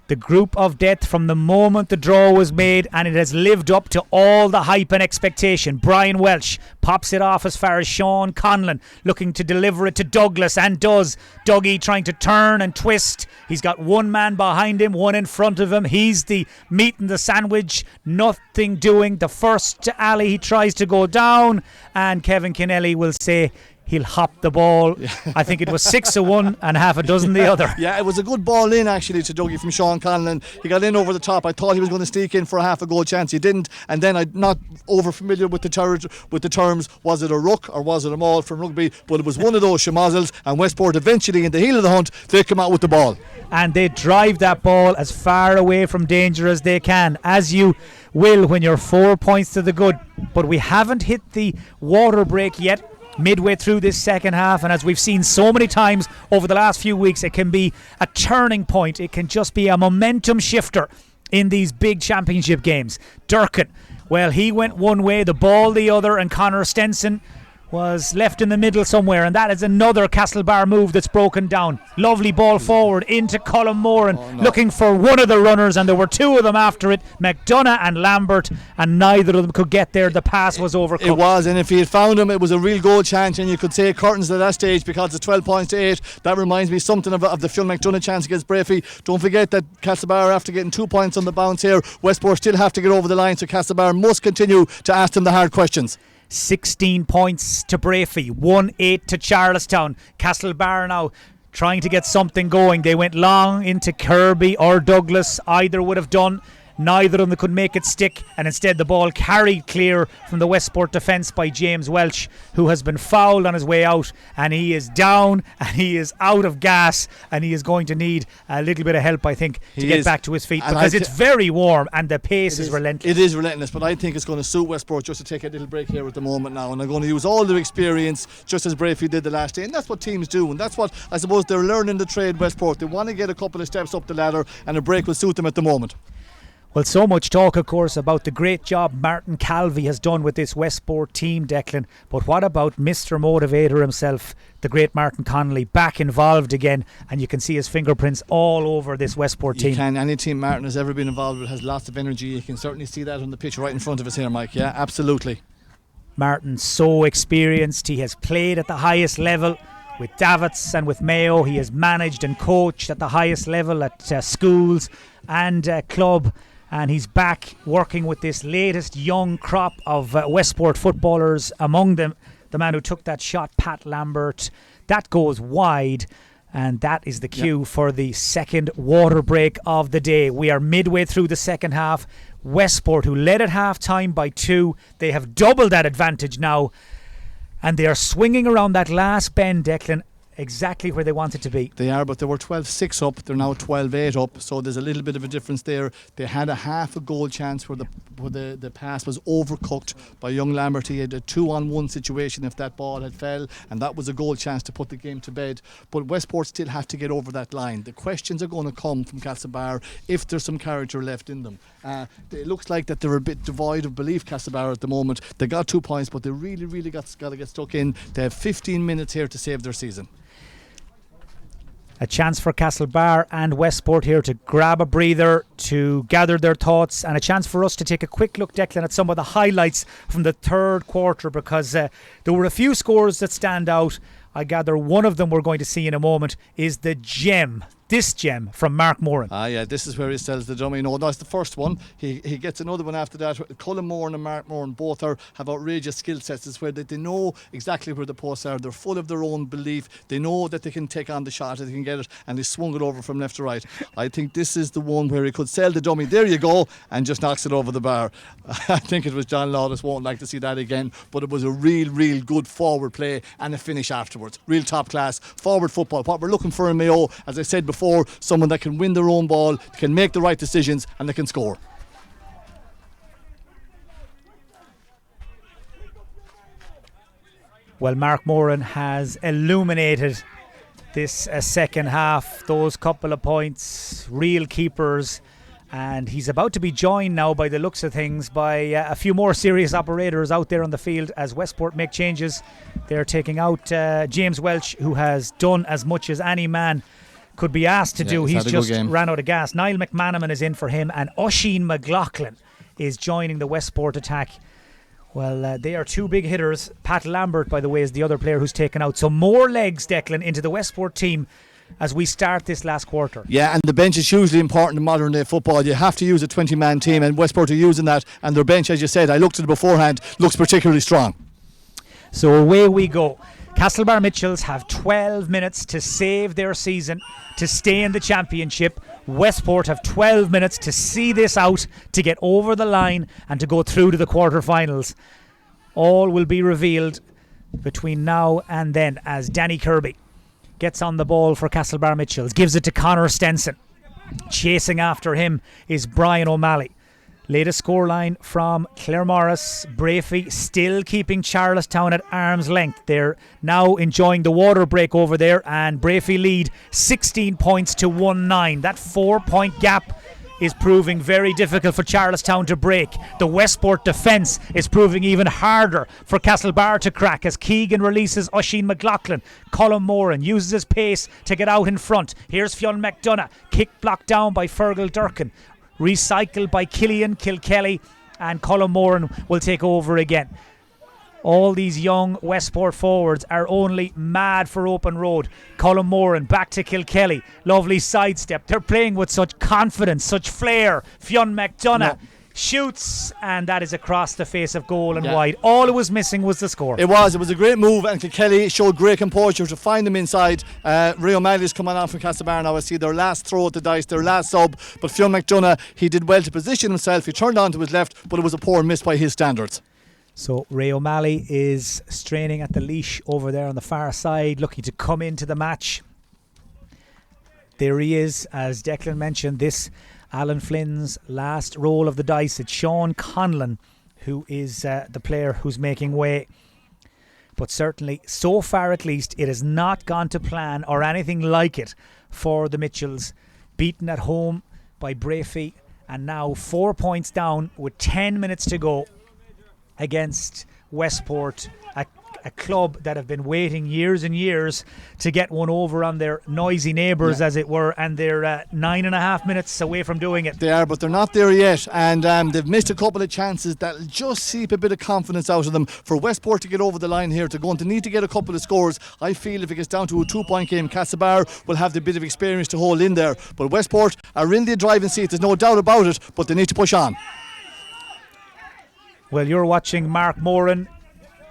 The group of death from the moment the draw was made, and it has lived up to all the hype and expectation. Brian Welsh pops it off as far as Sean Conlon, looking to deliver it to Douglas, and does. Dougie trying to turn and twist. He's got one man behind him, one in front of him. He's the meat in the sandwich, nothing doing. The first alley he tries to go down, and Kevin Kennelly will say he'll hop the ball. I think it was 6-1 and half a dozen the other. Yeah, it was a good ball in actually to Dougie from Sean Conlon. He got in over the top. I thought he was going to sneak in for a half a goal chance. He didn't. And then I'm not over familiar with the terms. Was it a ruck or was it a maul from rugby? But it was one of those schmozzles, and Westport eventually in the heel of the hunt, they come out with the ball. And they drive that ball as far away from danger as they can, as you will when you're 4 points to the good. But we haven't hit the water break yet. Midway through this second half, and as we've seen so many times over the last few weeks, it can be a turning point. It can just be a momentum shifter in these big championship games. Durkin, well, he went one way, the ball the other, and Connor Stenson was left in the middle somewhere, and that is another Castlebar move that's broken down. Lovely ball forward into Colm Moran, looking for one of the runners, and there were two of them after it, McDonough and Lambert, and neither of them could get there. The pass was overcome. It was, and if he had found him, it was a real goal chance, and you could say curtains at that stage because it's 12 points to 8. That reminds me something of the Fionn McDonough chance against Breaffy. Don't forget that Castlebar, after getting 2 points on the bounce here, Westport still have to get over the line, so Castlebar must continue to ask them the hard questions. 16 points to Breaffy, 1-8 to Charlestown. Castlebar now trying to get something going. They went long into Kirby or Douglas. Either would have done. Neither of them could make it stick, and instead the ball carried clear from the Westport defence by James Welch, who has been fouled on his way out, and he is down and he is out of gas, and he is going to need a little bit of help, I think, to get back to his feet, because it's very warm and the pace is relentless. It is relentless, but I think it's going to suit Westport just to take a little break here at the moment now, and they're going to use all their experience, just as Breaffy did the last day, and that's what teams do, and that's what I suppose they're learning the trade. Westport, they want to get a couple of steps up the ladder, and a break will suit them at the moment. Well, so much talk, of course, about the great job Martin Calvey has done with this Westport team, Declan. But what about Mr. Motivator himself, the great Martin Connolly, back involved again? And you can see his fingerprints all over this Westport team. Any team Martin has ever been involved with has lots of energy. You can certainly see that on the pitch right in front of us here, Mike. Yeah, absolutely. Martin's so experienced. He has played at the highest level with Davits and with Mayo. He has managed and coached at the highest level at schools and club. And he's back working with this latest young crop of Westport footballers. Among them, the man who took that shot, Pat Lambert. That goes wide, and that is the cue for the second water break of the day. We are midway through the second half. Westport, who led at half-time by 2, they have doubled that advantage now, and they are swinging around that last bend, Declan, exactly where they wanted to be. They are, but they were 12-6 up. They're now 12-8 up, so there's a little bit of a difference there. They had a half a goal chance where the pass was overcooked by young Lambert. He had a 2-on-1 situation if that ball had fell, and that was a goal chance to put the game to bed. But Westport still have to get over that line. The questions are going to come from Castlebar if there's some character left in them. It looks like that they're a bit devoid of belief, Castlebar, at the moment. They got 2 points, but they really got to get stuck in. They have 15 minutes here to save their season. A chance for Castlebar and Westport here to grab a breather, to gather their thoughts, and a chance for us to take a quick look, Declan, at some of the highlights from the third quarter, because there were a few scores that stand out. I gather one of them we're going to see in a moment is the gem. This gem from Mark Moran. Yeah, this is where he sells the dummy. No, that's the first one. He gets another one after that. Colin Moran and Mark Moran both have outrageous skill sets. It's where they know exactly where the posts are. They're full of their own belief. They know that they can take on the shot, that they can get it, and they swung it over from left to right. I think this is the one where he could sell the dummy. There you go, and just knocks it over the bar. I think it was John Lawless. Won't like to see that again, but it was a real good forward play and a finish afterwards. Real top class forward football. What we're looking for in Mayo, as I said before, someone that can win their own ball, can make the right decisions, and they can score. Well, Mark Moran has illuminated this second half. Those couple of points, real keepers, and he's about to be joined now, by the looks of things, by a few more serious operators out there on the field as Westport make changes. They're taking out James Welch, who has done as much as any man could be asked to do. He's just ran out of gas. Niall McManaman is in for him, and Oisin McLaughlin is joining the Westport attack. Well, they are two big hitters. Pat Lambert, by the way, is the other player who's taken out. So more legs, Declan, into the Westport team as we start this last quarter. Yeah, and the bench is hugely important in modern day football. You have to use a 20-man team, and Westport are using that, and their bench, as you said, I looked at it beforehand, looks particularly strong. So away we go. Castlebar Mitchels have 12 minutes to save their season, to stay in the championship. Westport have 12 minutes to see this out, to get over the line and to go through to the quarterfinals. All will be revealed between now and then as Danny Kirby gets on the ball for Castlebar Mitchels, gives it to Conor Stenson. Chasing after him is Brian O'Malley. Latest scoreline from Claremorris. Breaffy still keeping Charlestown at arm's length. They're now enjoying the water break over there, and Breaffy lead 16 points to 1-9. That 4-point gap is proving very difficult for Charlestown to break. The Westport defence is proving even harder for Castlebar to crack as Keegan releases Oisin McLaughlin. Colin Moran uses his pace to get out in front. Here's Fionn McDonough. Kick blocked down by Fergal Durkin. Recycled by Killian Kilkelly, and Colin Moran will take over again. All these young Westport forwards are only mad for open road. Colin Moran back to Kilkelly. Lovely sidestep. They're playing with such confidence, such flair. Fionn McDonough shoots, and that is across the face of goal and wide. All it was missing was the score. It was a great move, and Kelly showed great composure to find them inside. Ray O'Malley's coming on from Castlebar now. I see their last throw at the dice, their last sub, but Fionn McDonagh, he did well to position himself. He turned on to his left, but it was a poor miss by his standards. So Ray O'Malley is straining at the leash over there on the far side, looking to come into the match. There he is, as Declan mentioned, this Alan Flynn's last roll of the dice. It's Sean Conlon who is the player who's making way. But certainly, so far at least, it has not gone to plan or anything like it for the Mitchells. Beaten at home by Breaffy, and now 4 points down with 10 minutes to go against Westport, a club that have been waiting years and years to get one over on their noisy neighbours, as it were, and they're 9.5 minutes away from doing it. They are, but they're not there yet, and they've missed a couple of chances that'll just seep a bit of confidence out of them. For Westport to get over the line here, they're going to need to get a couple of scores. I feel if it gets down to a 2-point game, Castlebar will have the bit of experience to hold in there, but Westport are in the driving seat, there's no doubt about it, but they need to push on. Well, you're watching Mark Moran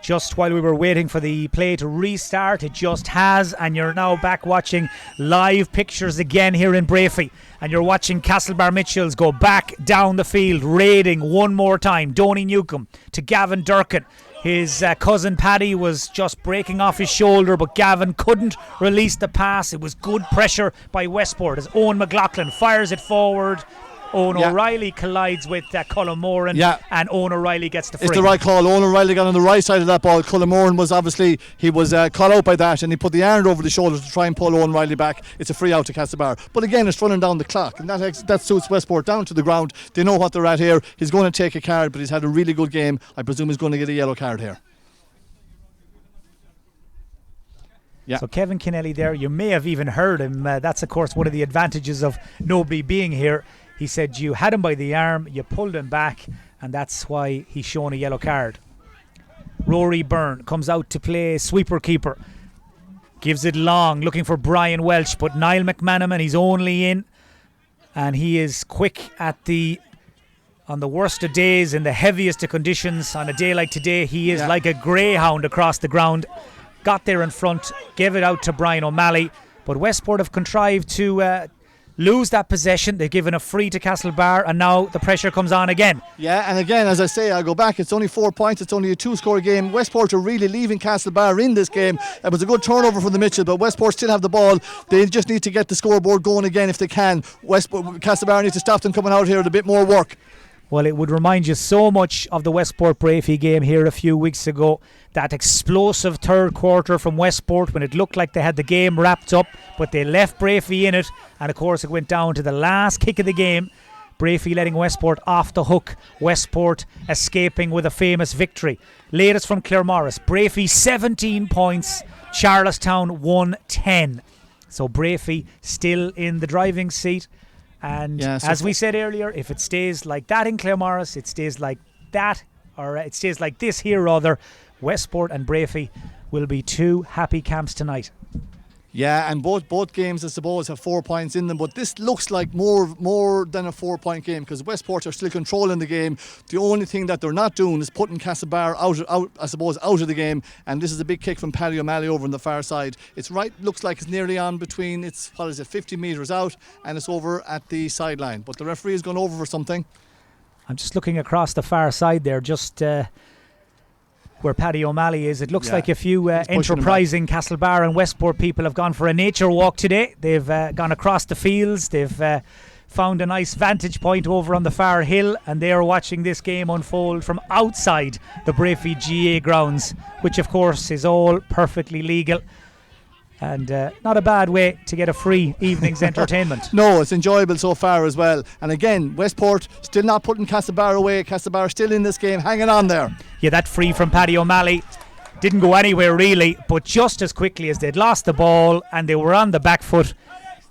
just while we were waiting for the play to restart. It just has, and you're now back watching live pictures again here in Breaffy, and you're watching Castlebar Mitchells go back down the field, raiding one more time. Donny Newcomb to Gavin Durkin. His cousin Paddy was just breaking off his shoulder, but Gavin couldn't release the pass. It was good pressure by Westport as Owen McLaughlin fires it forward. Owen O'Reilly collides with Colin Moran, and Owen O'Reilly gets the free. It's the right call. Owen O'Reilly got on the right side of that ball. Colin Moran was obviously, he was caught out by that, and he put the iron over the shoulder to try and pull Owen O'Reilly back. It's a free out to Castlebar. But again, it's running down the clock, and that suits Westport down to the ground. They know what they're at here. He's going to take a card, but he's had a really good game. I presume he's going to get a yellow card here. Yeah. So Kevin Kennelly there, you may have even heard him. That's of course one of the advantages of nobody being here. He said you had him by the arm, you pulled him back, and that's why he's shown a yellow card. Rory Byrne comes out to play sweeper keeper. Gives it long, looking for Brian Welch, but Niall McManaman, he's only in, and he is quick on the worst of days, in the heaviest of conditions. On a day like today, he is like a greyhound across the ground. Got there in front, gave it out to Brian O'Malley, but Westport have contrived to lose that possession. They've given a free to Castlebar, and now the pressure comes on again. Yeah, and again, as I say, I go back, it's only 4 points, it's only a 2-score game. Westport are really leaving Castlebar in this game. It was a good turnover for the Mitchell, but Westport still have the ball. They just need to get the scoreboard going again if they can. Castlebar need to stop them coming out here with a bit more work. Well, it would remind you so much of the Westport Breaffy game here a few weeks ago. That explosive third quarter from Westport when it looked like they had the game wrapped up, but they left Breaffy in it, and of course it went down to the last kick of the game. Breaffy letting Westport off the hook. Westport escaping with a famous victory. Latest from Claremorris. Breaffy 17 points, Charlestown 1-10. So Breaffy still in the driving seat. And as we said earlier, if it stays like that in Claremorris, it stays like that, or it stays like this here rather, Westport and Breaffy will be two happy camps tonight. Yeah, and both games, I suppose, have 4 points in them, but this looks like more than a 4-point game because Westport are still controlling the game. The only thing that they're not doing is putting Castlebar out of the game, and this is a big kick from Paddy O'Malley over on the far side. It's right, looks like it's nearly on between, 50 metres out, and it's over at the sideline. But the referee has gone over for something. I'm just looking across the far side there, just where Paddy O'Malley is. It looks like a few enterprising Castlebar and Westport people have gone for a nature walk today. They've gone across the fields. They've found a nice vantage point over on the far hill, and they are watching this game unfold from outside the Breaffy GAA grounds, which of course is all perfectly legal. And not a bad way to get a free evening's entertainment. No, it's enjoyable so far as well. And again, Westport still not putting Castlebar away. Castlebar still in this game, hanging on there. Yeah, that free from Paddy O'Malley didn't go anywhere really, but just as quickly as they'd lost the ball and they were on the back foot,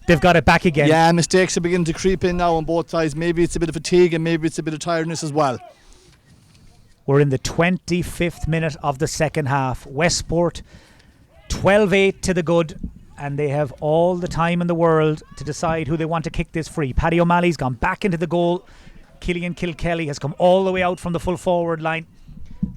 they've got it back again. Yeah, mistakes are beginning to creep in now on both sides. Maybe it's a bit of fatigue and maybe it's a bit of tiredness as well. We're in the 25th minute of the second half. Westport 12-8 to the good, and they have all the time in the world to decide who they want to kick this free. Paddy O'Malley's gone back into the goal. Killian Kilkelly has come all the way out from the full forward line,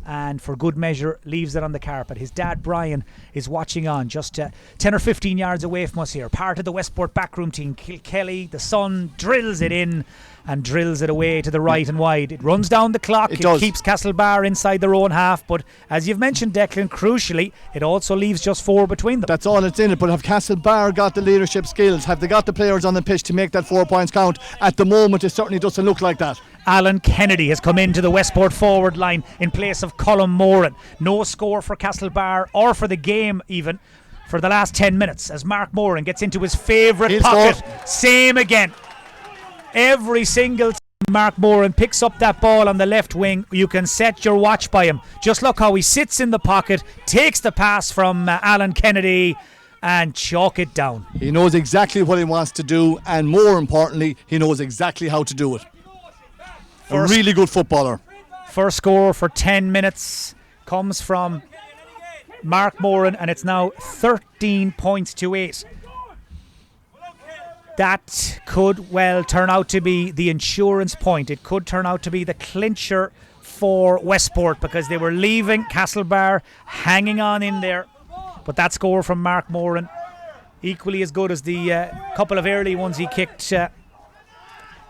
and for good measure leaves it on the carpet. His dad Brian is watching on just 10 or 15 yards away from us here. Part of the Westport backroom team. Kilkelly, the son, drills it in and drills it away to the right and wide. It runs down the clock. It keeps Castlebar inside their own half, but as you've mentioned, Declan, crucially, it also leaves just 4 between them. That's all it's in it, but have Castlebar got the leadership skills? Have they got the players on the pitch to make that 4 points count? At the moment, it certainly doesn't look like that. Alan Kennedy has come into the Westport forward line in place of Colm Moran. No score for Castlebar or for the game even for the last 10 minutes as Mark Moran gets into his favourite pocket. Same again. Every single time Mark Moran picks up that ball on the left wing, you can set your watch by him. Just look how he sits in the pocket, takes the pass from Alan Kennedy and chalk it down. He knows exactly what he wants to do, and more importantly, he knows exactly how to do it. A really good footballer. First score for 10 minutes comes from Mark Moran, and it's now 13 points to 8. That could well turn out to be the insurance point. It could turn out to be the clincher for Westport, because they were leaving Castlebar hanging on in there. But that score from Mark Moran, equally as good as the couple of early ones he kicked,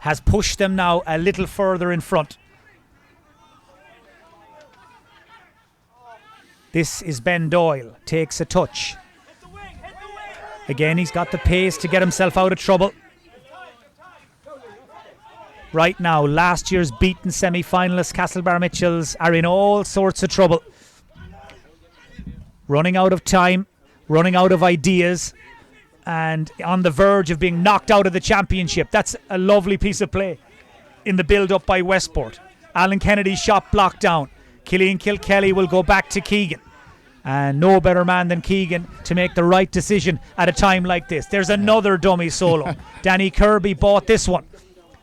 has pushed them now a little further in front. This is Ben Doyle, takes a touch. Again, he's got the pace to get himself out of trouble. Right now, last year's beaten semi-finalists, Castlebar Mitchels, are in all sorts of trouble. Running out of time, running out of ideas, and on the verge of being knocked out of the championship. That's a lovely piece of play in the build-up by Westport. Alan Kennedy's shot blocked down. Killian Kilkelly will go back to Keegan. And no better man than Keegan to make the right decision at a time like this. There's another dummy solo. Danny Kirby bought this one.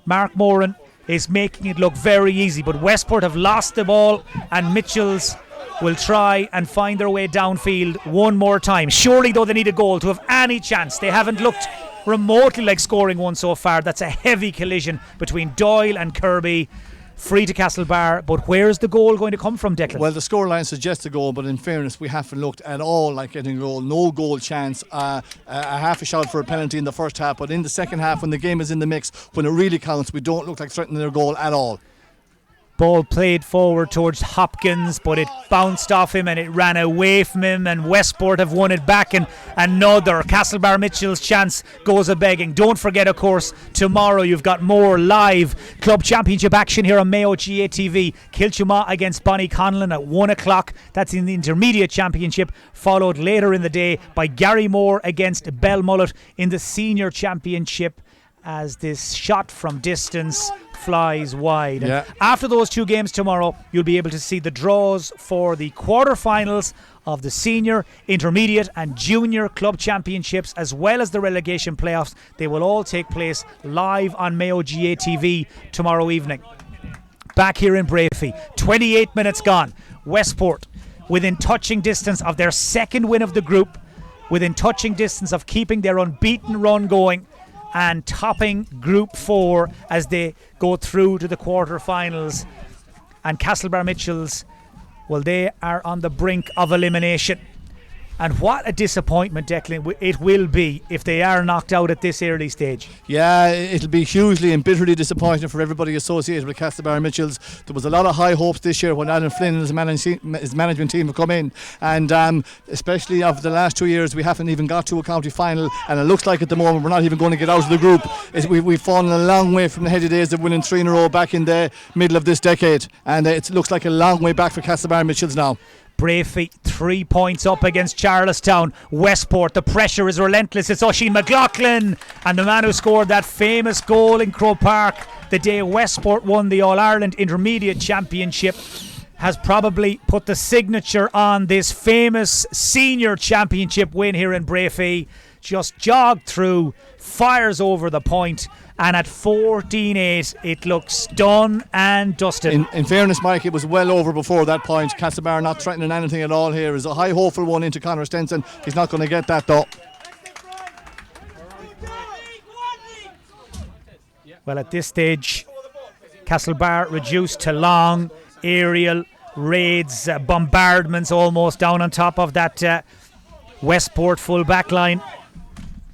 Mark Moran is making it look very easy, but Westport have lost the ball, and Mitchells will try and find their way downfield one more time. Surely, though, they need a goal to have any chance. They haven't looked remotely like scoring one so far. That's a heavy collision between Doyle and Kirby. Free to Castlebar, but where's the goal going to come from, Declan? Well, the scoreline suggests a goal, but in fairness, we haven't looked at all like getting a goal. No goal chance. A half a shot for a penalty in the first half, but in the second half, when the game is in the mix, when it really counts, we don't look like threatening their goal at all. Ball played forward towards Hopkins, but it bounced off him and it ran away from him, and Westport have won it back, and another Castlebar Mitchell's chance goes a-begging. Don't forget, of course, tomorrow you've got more live club championship action here on Mayo GAA TV. Kilchuma against Bonnie-Conlon at 1 o'clock. That's in the intermediate championship, followed later in the day by Garrymore against Belmullet in the senior championship, as this shot from distance flies wide. Yeah. And after those two games tomorrow, you'll be able to see the draws for the quarterfinals of the senior, intermediate and junior club championships, as well as the relegation playoffs. They will all take place live on Mayo GAA TV tomorrow evening. Back here in Breaffy, 28 minutes gone. Westport within touching distance of their second win of the group, within touching distance of keeping their unbeaten run going, and topping Group 4 as they go through to the quarterfinals. And Castlebar Mitchels, well, they are on the brink of elimination. And what a disappointment, Declan, it will be if they are knocked out at this early stage. Yeah, it'll be hugely and bitterly disappointing for everybody associated with Castlebar Mitchels. There was a lot of high hopes this year when Alan Flynn and his management team have come in, and especially over the last 2 years we haven't even got to a county final, and it looks like at the moment we're not even going to get out of the group. We've fallen a long way from the heady days of winning 3 in a row back in the middle of this decade, and it looks like a long way back for Castlebar Mitchels now. Breaffy 3 points up against Charlestown. Westport, the pressure is relentless. It's Oisin McLaughlin, and the man who scored that famous goal in Croke Park the day Westport won the All-Ireland Intermediate Championship has probably put the signature on this famous senior championship win here in Breaffy. Just jogged through, fires over the point, and at 14-8 it looks done and dusted. In fairness, Mike, it was well over before that point. Castlebar not threatening anything at all here. Is a high hopeful one into Conor Stenson. He's not going to get that though. Well, at this stage Castlebar reduced to long aerial raids, bombardments almost down on top of that Westport full back line.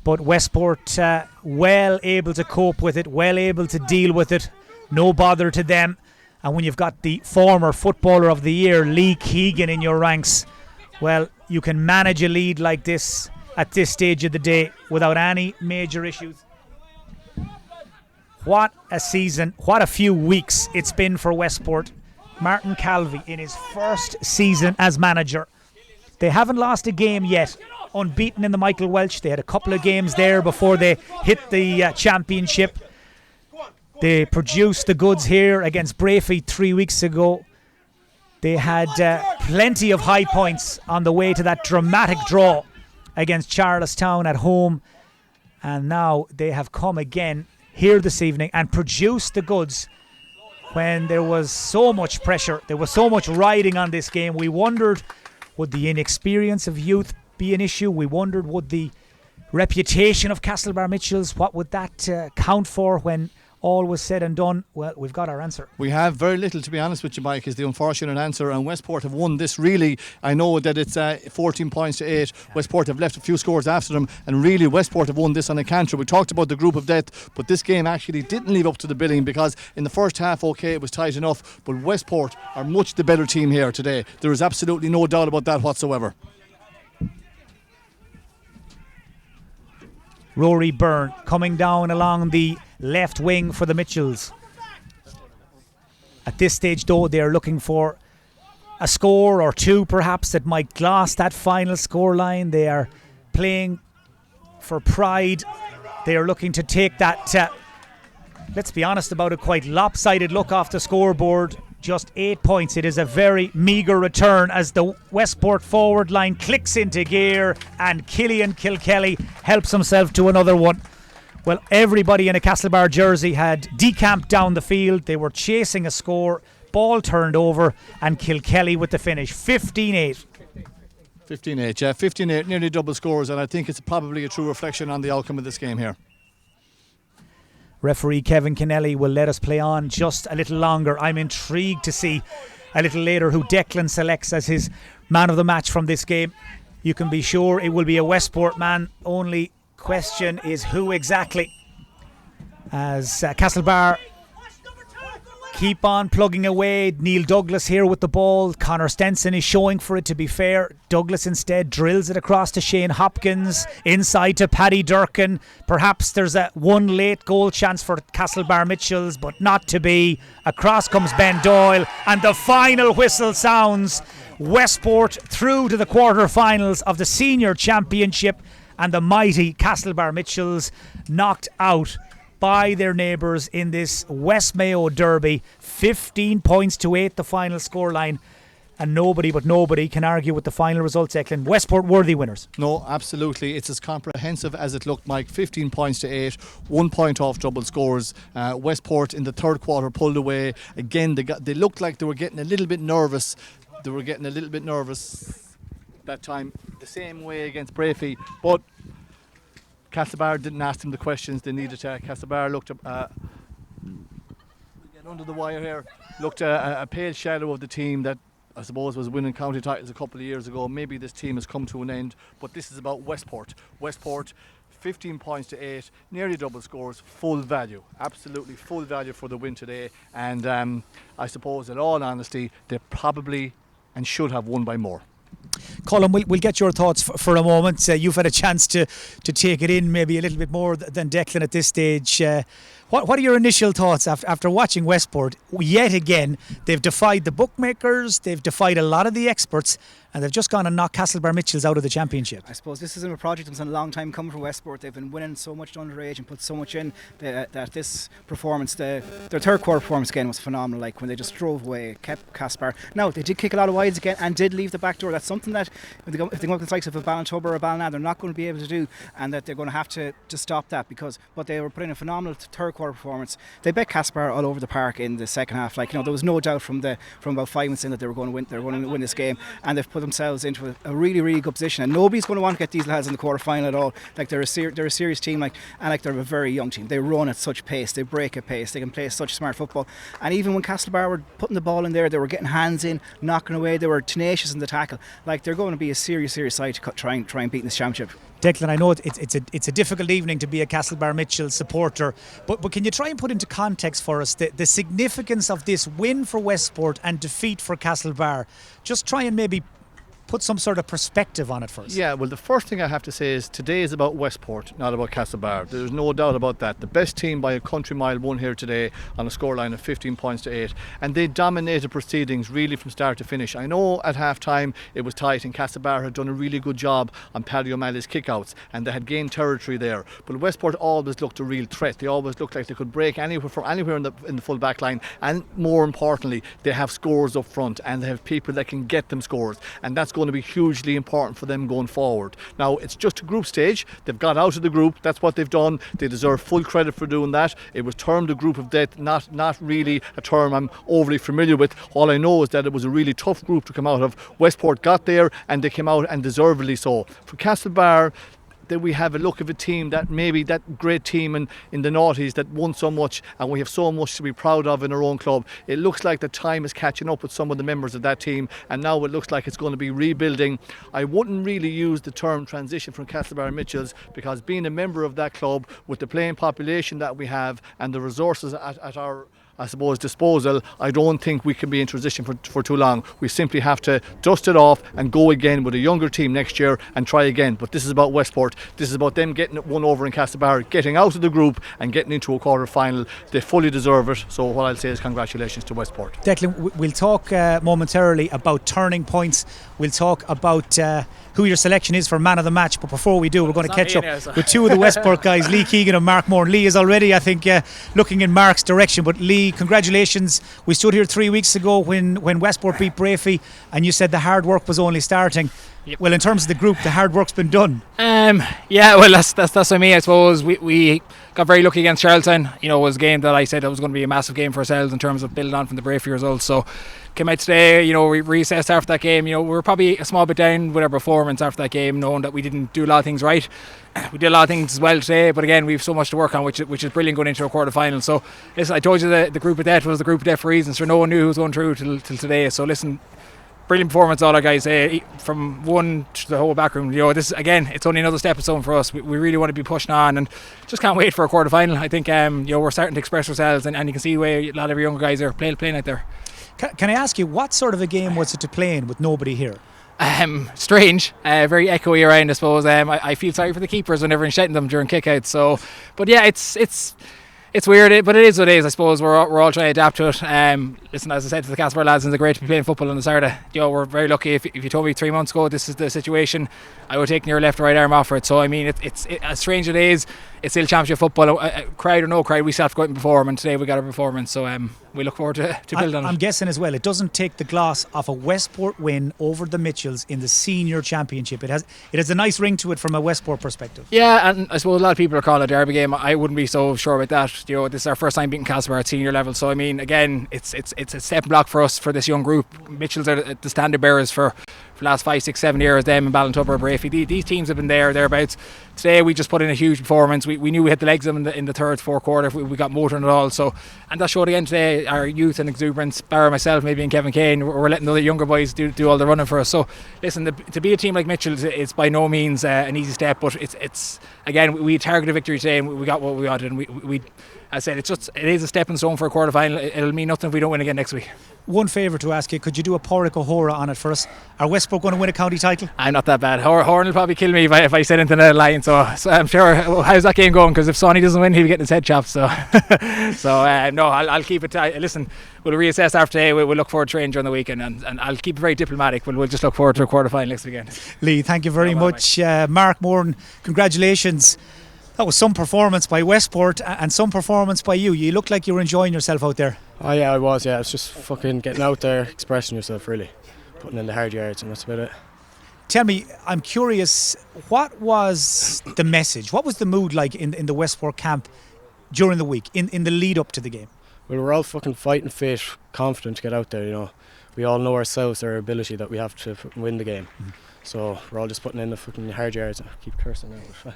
But Westport well able to cope with it, well able to deal with it, no bother to them. And when you've got the former Footballer of the Year, Lee Keegan, in your ranks, well, you can manage a lead like this at this stage of the day without any major issues. What a season, what a few weeks it's been for Westport. Martin Calvey in his first season as manager. They haven't lost a game yet, unbeaten in the Michael Welch. They had a couple of games there before they hit the championship. They produced the goods here against Breaffy 3 weeks ago. They had plenty of high points on the way to that dramatic draw against Charlestown at home. And now they have come again here this evening and produced the goods when there was so much pressure. There was so much riding on this game. We wondered, would the inexperience of youth be an issue? We wondered, would the reputation of Castlebar Mitchels, what would that count for when all was said and done? Well, we've got our answer. We have very little, to be honest with you, Mike, is the unfortunate answer, and Westport have won this really. I know that it's 14 points to 8. Westport have left a few scores after them, and really Westport have won this on a canter. We talked about the group of death, but this game actually didn't live up to the billing, because in the first half, okay, it was tight enough, but Westport are much the better team here today. There is absolutely no doubt about that whatsoever. Rory Byrne coming down along the left wing for the Mitchells. At this stage, though, they are looking for a score or two perhaps that might gloss that final scoreline. They are playing for pride. They are looking to take that, let's be honest about it, quite lopsided look off the scoreboard. Just 8 points. It is a very meagre return as the Westport forward line clicks into gear and Killian Kilkelly helps himself to another one. Well, everybody in a Castlebar jersey had decamped down the field. They were chasing a score. Ball turned over and Kilkelly with the finish. 15-8. 15-8, yeah. 15-8, nearly double scores, and I think it's probably a true reflection on the outcome of this game here. Referee Kevin Kennelly will let us play on just a little longer. I'm intrigued to see a little later who Declan selects as his man of the match from this game. You can be sure it will be a Westport man. Only question is who exactly. As Castlebar keep on plugging away. Neil Douglas here with the ball. Connor Stenson is showing for it, to be fair. Douglas instead drills it across to Shane Hopkins. Inside to Paddy Durkin. Perhaps there's a one late goal chance for Castlebar Mitchells, but not to be. Across comes Ben Doyle and the final whistle sounds. Westport through to the quarter-finals of the Senior Championship, and the mighty Castlebar Mitchells knocked out by their neighbours in this West Mayo derby. 15 points to 8 the final scoreline, and nobody can argue with the final results, Declan. Westport worthy winners. No, absolutely. It's as comprehensive as it looked, Mike. 15 points to 8, 1 point off double scores. Westport in the third quarter pulled away. Again, they looked like they were getting a little bit nervous. That time, the same way against Breaffy, but Castlebar didn't ask them the questions they needed to. Castlebar looked get under the wire here. Looked a pale shadow of the team that I suppose was winning county titles a couple of years ago. Maybe this team has come to an end, but this is about Westport. Westport, 15 points to 8, nearly double scores, full value, absolutely full value for the win today. And I suppose, in all honesty, they probably and should have won by more. Colin, we'll get your thoughts for a moment. You've had a chance to take it in maybe a little bit more than Declan at this stage. What are your initial thoughts after watching Westport? Yet again, they've defied the bookmakers, they've defied a lot of the experts, and they've just gone and knocked Castlebar Mitchells out of the championship. I suppose this isn't a project that's been a long time coming from Westport. They've been winning so much underage and put so much in that this performance, their third quarter performance again, was phenomenal. Like when they just drove away, kept Castlebar. Now they did kick a lot of wides again and did leave the back door. That's something that if they go up against the likes of a Ballintubber or a Ballina, they're not going to be able to do, and that they're going to have to stop that, but they were putting a phenomenal third quarter quarter performance. They bet Castlebar all over the park in the second half. Like, there was no doubt from about 5 minutes in that they were going to win. They were going to win this game, and they've put themselves into a really, really good position. And nobody's going to want to get these lads in the quarter final at all. Like, they're a serious team. And they're a very young team. They run at such pace. They break at pace. They can play such smart football. And even when Castlebar were putting the ball in there, they were getting hands in, knocking away. They were tenacious in the tackle. Like, they're going to be a serious side to try and beat in this championship. Declan, I know it's a difficult evening to be a Castlebar Mitchels supporter, but can you try and put into context for us the significance of this win for Westport and defeat for Castlebar? Just try and maybe put some sort of perspective on it first. Yeah, well, the first thing I have to say is today is about Westport, not about Castlebar. There's no doubt about that. The best team by a country mile won here today on a scoreline of 15 points to 8, and they dominated proceedings really from start to finish. I know at half time it was tight and Castlebar had done a really good job on Paddy O'Malley's kickouts and they had gained territory there, but Westport always looked a real threat. They always looked like they could break anywhere in the full back line, and more importantly, they have scores up front and they have people that can get them scores, and that's going to be hugely important for them going forward. Now, it's just a group stage. They've got out of the group. That's what they've done. They deserve full credit for doing that. It was termed a group of death, not really a term I'm overly familiar with. All I know is that it was a really tough group to come out of. Westport got there and they came out, and deservedly so. For Castlebar, that we have a look of a team that maybe that great team in the noughties that won so much, and we have so much to be proud of in our own club. It looks like the time is catching up with some of the members of that team, and now it looks like it's going to be rebuilding. I wouldn't really use the term transition from Castlebar Mitchels, because being a member of that club with the playing population that we have and the resources at our disposal, I don't think we can be in transition for too long. We simply have to dust it off and go again with a younger team next year and try again. But this is about Westport. This is about them getting it one over in Castlebar, getting out of the group and getting into a quarter final. They fully deserve it. So what I'll say is congratulations to Westport. Declan, we'll talk momentarily about turning points. We'll talk about who your selection is for man of the match, but before we do, we're going to catch up with two of the Westport guys, Lee Keegan and Mark Moore. Lee is already, I think, looking in Mark's direction, but Lee, congratulations. We stood here 3 weeks ago when Westport beat Breaffy, and you said the hard work was only starting. Yep. Well, in terms of the group, the hard work's been done. Yeah, well, that's what I mean. I suppose we got very lucky against Charlton. It was a game that I said it was going to be a massive game for ourselves in terms of building on from the Breaffy results. So came out today, we reassessed after that game. We were probably a small bit down with our performance after that game, knowing that we didn't do a lot of things right. We did a lot of things as well today, but again, we have so much to work on, which is brilliant going into a quarter final. So listen, I told you that the group of death was the group of death for reasons, so no one knew who was going through till today. So listen, brilliant performance, all our guys, from one to the whole back room. This again, it's only another stepping stone for us. We really want to be pushing on, and just can't wait for a quarter final. I think we're starting to express ourselves, and you can see the way a lot of our younger guys are playing out there. Can I ask you, what sort of a game was it to play in with nobody here? Strange, very echoey around, I suppose. I feel sorry for the keepers whenever I'm shouting them during kickouts. So, but yeah, it's weird, but it is what it is. I suppose we're all trying to adapt to it. Listen, as I said to the Castlebar lads, it's great to be playing football on the Saturday. We're very lucky. If you told me 3 months ago this is the situation, I would take your left or right arm off for it. So I mean, it's as strange as it is, it's still championship football. Crowd or no crowd, we still have to go out and perform, and today we got a performance. So we look forward to build on it. I'm guessing as well, it doesn't take the gloss off a Westport win over the Mitchells in the senior championship. It has a nice ring to it from a Westport perspective. Yeah, and I suppose a lot of people are calling it a derby game. I wouldn't be so sure about that. This is our first time beating Castlebar at senior level. So I mean, again, it's a step block for us for this young group. Mitchells are the standard bearers for the last 5, 6, 7 years. Them and Ballintubber, Breaffy. These teams have been thereabouts. Today we just put in a huge performance. We knew we had the legs in the third, fourth quarter. We got motoring it all. So, and that showed again today. Our youth and exuberance, bar myself, maybe, and Kevin Kane, we're letting the other younger boys do all the running for us. So listen, to be a team like Mitchell's, it's by no means an easy step, but it's again, we targeted victory today and we got what we wanted, and we as I said, it is a stepping stone for a quarter final. It'll mean nothing if we don't win again next week. One favour to ask you, could you do a Pádraig O'Hora on it for us? Are Westport going to win a county title? I'm not that bad. Horn will probably kill me if I said anything out of line, so I'm sure. How's that game going? Because if Sonny doesn't win, he'll be getting his head chopped. So no, I'll keep it. Listen, we'll reassess after today. We'll look forward to training during the weekend, and I'll keep it very diplomatic. We'll just look forward to a quarter final next weekend. Lee, thank you very much. Mark Moore, congratulations. That was some performance by Westport and some performance by you. You looked like you were enjoying yourself out there. Oh yeah, I was. Yeah, it's just fucking getting out there, expressing yourself, really, putting in the hard yards, and that's about it. Tell me, I'm curious, what was the message? What was the mood like in the Westport camp during the week, in the lead up to the game? Well, we're all fucking fighting fit, confident to get out there, you know. We all know ourselves, our ability that we have to win the game. So we're all just putting in the fucking hard yards. I keep cursing now.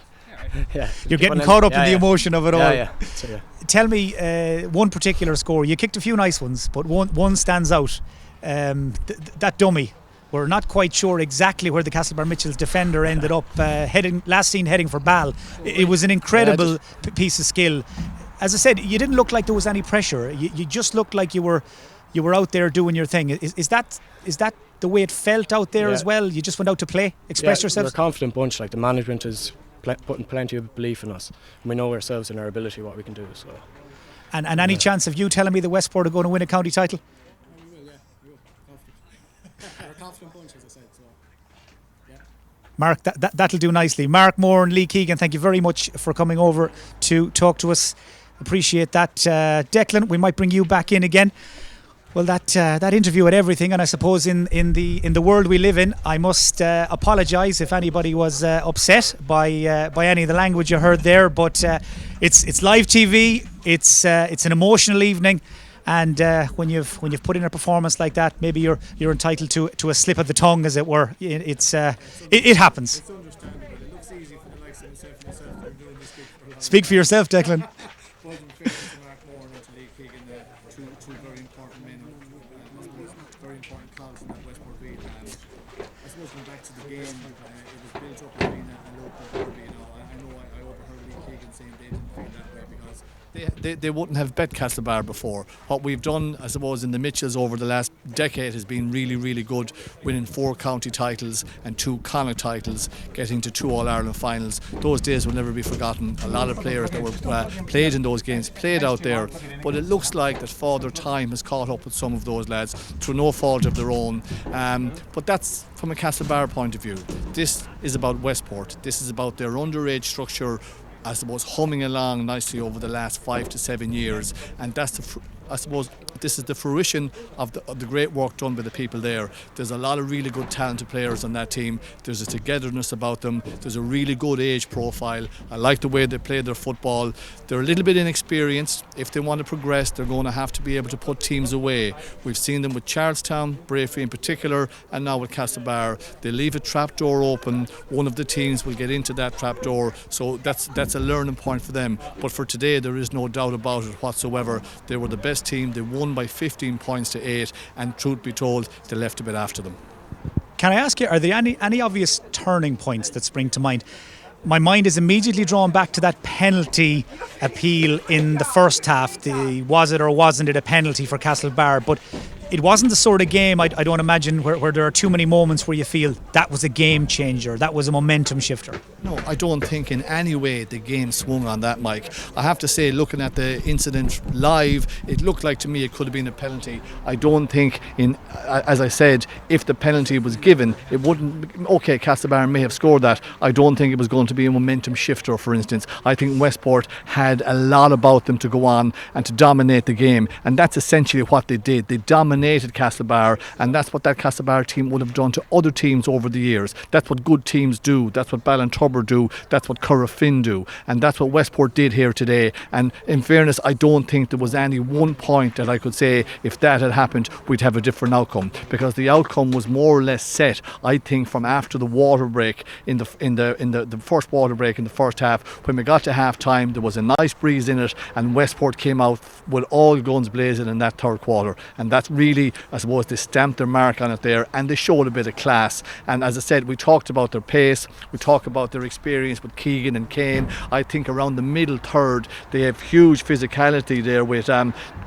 Yeah, you're getting caught up in the emotion of it all. Yeah. So, yeah. Tell me one particular score. You kicked a few nice ones, but one stands out. That dummy. We're not quite sure exactly where the Castlebar Mitchels defender ended up last seen heading for Ball. It was an incredible piece of skill. As I said, you didn't look like there was any pressure. You just looked like you were out there doing your thing. Is that the way it felt out there as well? You just went out to play, express yourselves? We're a confident bunch. Like, the management is putting plenty of belief in us. And we know ourselves and our ability, what we can do. So. And any chance of you telling me the Westport are going to win a county title? We will. We're a confident bunch, as I said. So. Yeah. Mark, that'll do nicely. Mark Moore and Lee Keegan, thank you very much for coming over to talk to us. Appreciate that. Declan, we might bring you back in again. Well, that interview had everything, and I suppose in the world we live in, I must apologise if anybody was upset by any of the language you heard there. But it's live TV. It's an emotional evening, and when you've put in a performance like that, maybe you're entitled to a slip of the tongue, as it were. It happens. It's understandable. It looks easy for the likes of myself and yourself that are doing this gig for a long Speak for yourself, Declan. Both in fairness to Mark Moore and to Lee Keegan, two very important men, I suppose very important calls in that Westport beat. I suppose going back to the game, it was built up as being a local derby. You know, I overheard Lee Keegan saying they didn't feel that way because they wouldn't have bet Castlebar before. What we've done, I suppose, in the Mitchells over the last decade has been really, really good, winning 4 county titles and 2 Connacht titles, getting to 2 All-Ireland finals. Those days will never be forgotten. A lot of players that were played in those games played out there, but it looks like that Father Time has caught up with some of those lads through no fault of their own. But that's from a Castlebar point of view. This is about Westport. This is about their underage structure, I suppose, humming along nicely over the last 5 to 7 years, and that's I suppose this is the fruition of the great work done by the people there. There's a lot of really good talented players on that team. There's a togetherness about them. There's a really good age profile. I like the way they play their football. They're a little bit inexperienced. If they want to progress, they're going to have to be able to put teams away. We've seen them with Charlestown, Breaffy in particular, and now with Castlebar. They leave a trap door open. One of the teams will get into that trap door, so that's a learning point for them. But for today, there is no doubt about it whatsoever. They were the best team. They won by 15 points to 8, and truth be told, they left a bit after them. Can I ask you, are there any obvious turning points that spring to mind? My mind is immediately drawn back to that penalty appeal in the first half. Was it or wasn't it a penalty for Castlebar? But it wasn't the sort of game, I don't imagine, where there are too many moments where you feel that was a game changer, that was a momentum shifter. No, I don't think in any way the game swung on that, Mike. I have to say, looking at the incident live, it looked like to me it could have been a penalty. I don't think, as I said, if the penalty was given, it wouldn't. Okay, Castlebar may have scored that. I don't think it was going to be a momentum shifter, for instance. I think Westport had a lot about them to go on and to dominate the game, and that's essentially what they did. They dominated Castlebar, and that's what that Castlebar team would have done to other teams over the years. That's what good teams do. That's what Ballintubber do. That's what Currafin do, and that's what Westport did here today. And in fairness, I don't think there was any one point that I could say if that had happened we'd have a different outcome, because the outcome was more or less set, I think, from after the water break in the first water break in the first half. When we got to half time, there was a nice breeze in it, and Westport came out with all guns blazing in that third quarter, and that's really, I suppose, they stamped their mark on it there, and they showed a bit of class. And as I said, we talked about their pace, we talked about their experience with Keegan and Kane. I think around the middle third they have huge physicality there with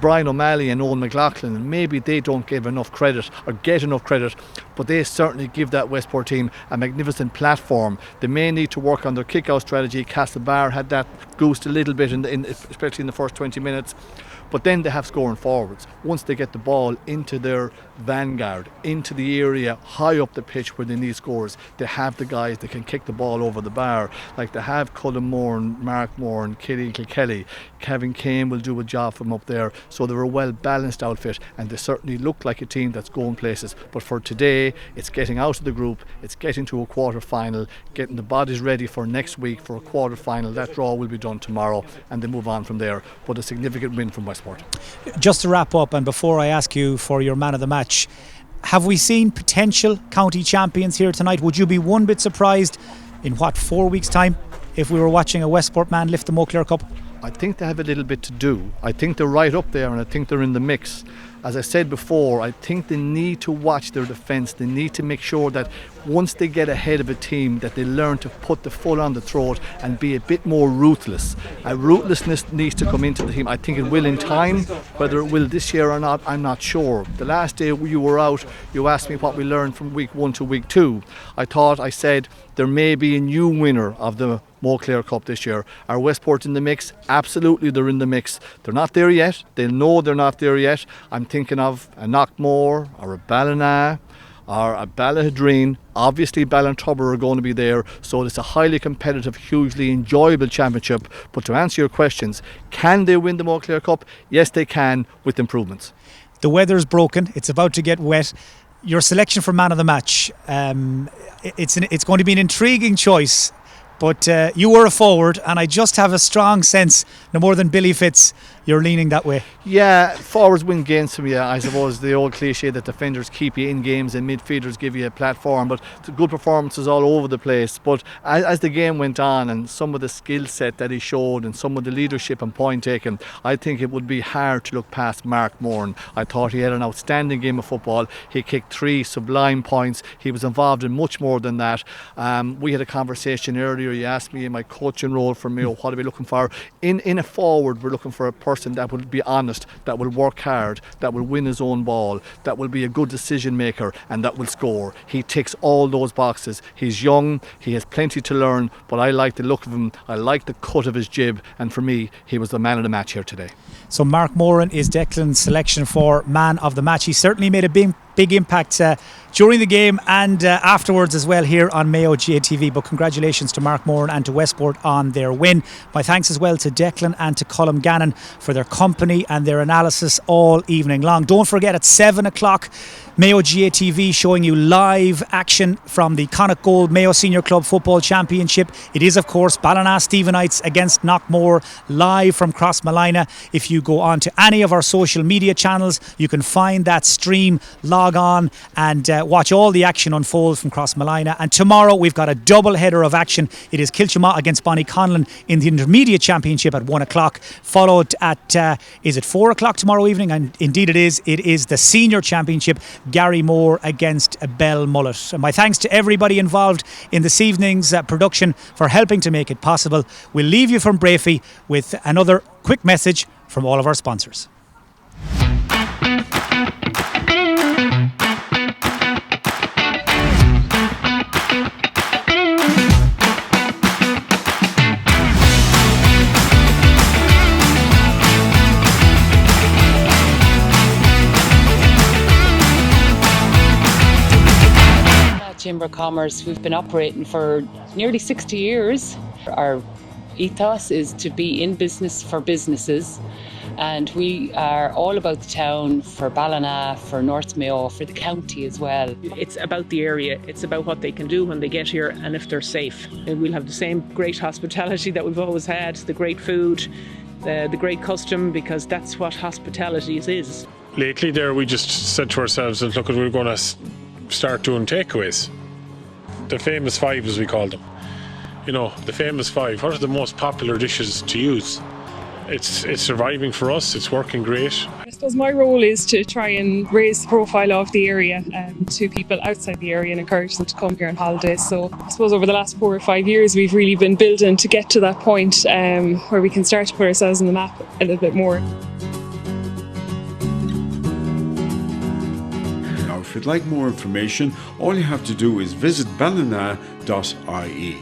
Brian O'Malley and Owen McLaughlin, and maybe they don't give enough credit or get enough credit, but they certainly give that Westport team a magnificent platform. They may need to work on their kick-out strategy. Castlebar had that goosed a little bit especially in the first 20 minutes. But then they have scoring forwards. Once they get the ball into their vanguard, into the area high up the pitch where they need scores, they have the guys that can kick the ball over the bar. Like they have Cullen Moore and Mark Moore and Kelly Kilkelly. Kevin Kane will do a job from up there. So they're a well balanced outfit, and they certainly look like a team that's going places. But for today, it's getting out of the group, it's getting to a quarter final, getting the bodies ready for next week for a quarter final. That draw will be done tomorrow, and they move on from there. But a significant win from Westport. Just to wrap up, and before I ask you for your man of the match, have we seen potential county champions here tonight? Would you be one bit surprised in 4 weeks' time if we were watching a Westport man lift the Mayo GAA Cup? I think they have a little bit to do. I think they're right up there, and I think they're in the mix. As I said before, I think they need to watch their defence. They need to make sure that once they get ahead of a team, that they learn to put the foot on the throat and be a bit more ruthless. Ruthlessness needs to come into the team. I think it will in time. Whether it will this year or not, I'm not sure. The last day you were out, you asked me what we learned from week 1 to week 2. I said there may be a new winner of the Mayo GAA Cup this year. Are Westport in the mix? Absolutely, they're in the mix. They're not there yet. They know they're not there yet. I'm thinking of a Knockmore or a Ballina or a Ballahadreen. Obviously Ballintubber are going to be there, so it's a highly competitive, hugely enjoyable championship. But to answer your questions, can they win the Mayo GAA Cup? Yes, they can, with improvements. The weather's broken, it's about to get wet. Your selection for man of the match, it's going to be an intriguing choice. But you were a forward, and I just have a strong sense, no more than Billy Fitz, you're leaning that way. Yeah, forwards win games for me. I suppose the old cliche that defenders keep you in games and midfielders give you a platform, but good performances all over the place. But as the game went on, and some of the skill set that he showed and some of the leadership and point taking, I think it would be hard to look past Mark Moran. I thought he had an outstanding game of football. He kicked 3 sublime points. He was involved in much more than that. We had a conversation earlier. You asked me in my coaching role for Mayo, what are we looking for? In a forward, we're looking for a person that will be honest, that will work hard, that will win his own ball, that will be a good decision maker, and that will score. He ticks all those boxes. He's young, he has plenty to learn, but I like the look of him, I like the cut of his jib, and for me, he was the man of the match here today. So Mark Moran is Declan's selection for man of the match. He certainly made a big impact during the game and afterwards as well here on Mayo GAA TV. But congratulations to Mark Moran and to Westport on their win. My thanks as well to Declan and to Colm Gannon for their company and their analysis all evening long. Don't forget at 7 o'clock Mayo GAA TV showing you live action from the Connacht Gold Mayo Senior Club Football Championship. It is of course Ballina Stephenites against Knockmore live from Crossmalina. If you go on to any of our social media channels, you can find that stream, log on and watch all the action unfold from Crossmalina. And tomorrow we've got a double header of action. It is Kilchama against Bonnyconlon in the Intermediate Championship at 1 o'clock, followed at is it 4 o'clock tomorrow evening? And indeed it is the Senior Championship, Gary Moore against Bell Mullet. And my thanks to everybody involved in this evening's production for helping to make it possible. We'll leave you from Breaffy with another quick message from all of our sponsors. Chamber of Commerce, we've been operating for nearly 60 years. Our ethos is to be in business for businesses, and we are all about the town for Ballina, for North Mayo, for the county as well. It's about the area, it's about what they can do when they get here and if they're safe. And we'll have the same great hospitality that we've always had, the great food, the great custom, because that's what hospitality is. Lately there we just said to ourselves that look, we're going to start doing takeaways. The famous 5 as we call them. You know, the famous 5. What are the most popular dishes to use? It's surviving for us, it's working great. I suppose my role is to try and raise the profile of the area to people outside the area and encourage them to come here on holidays. So I suppose over the last 4 or 5 years we've really been building to get to that point where we can start to put ourselves on the map a little bit more. If you'd like more information, all you have to do is visit ballina.ie.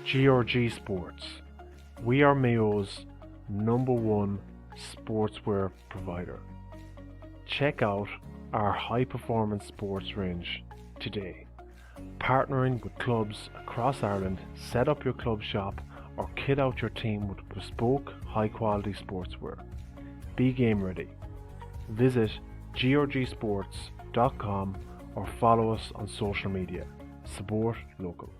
GRG Sports. We are Mayo's #1 sportswear provider. Check out our high-performance sports range today. Partnering with clubs across Ireland, set up your club shop or kit out your team with bespoke, high-quality sportswear. Be game ready. Visit grgsports.com or follow us on social media. Support local.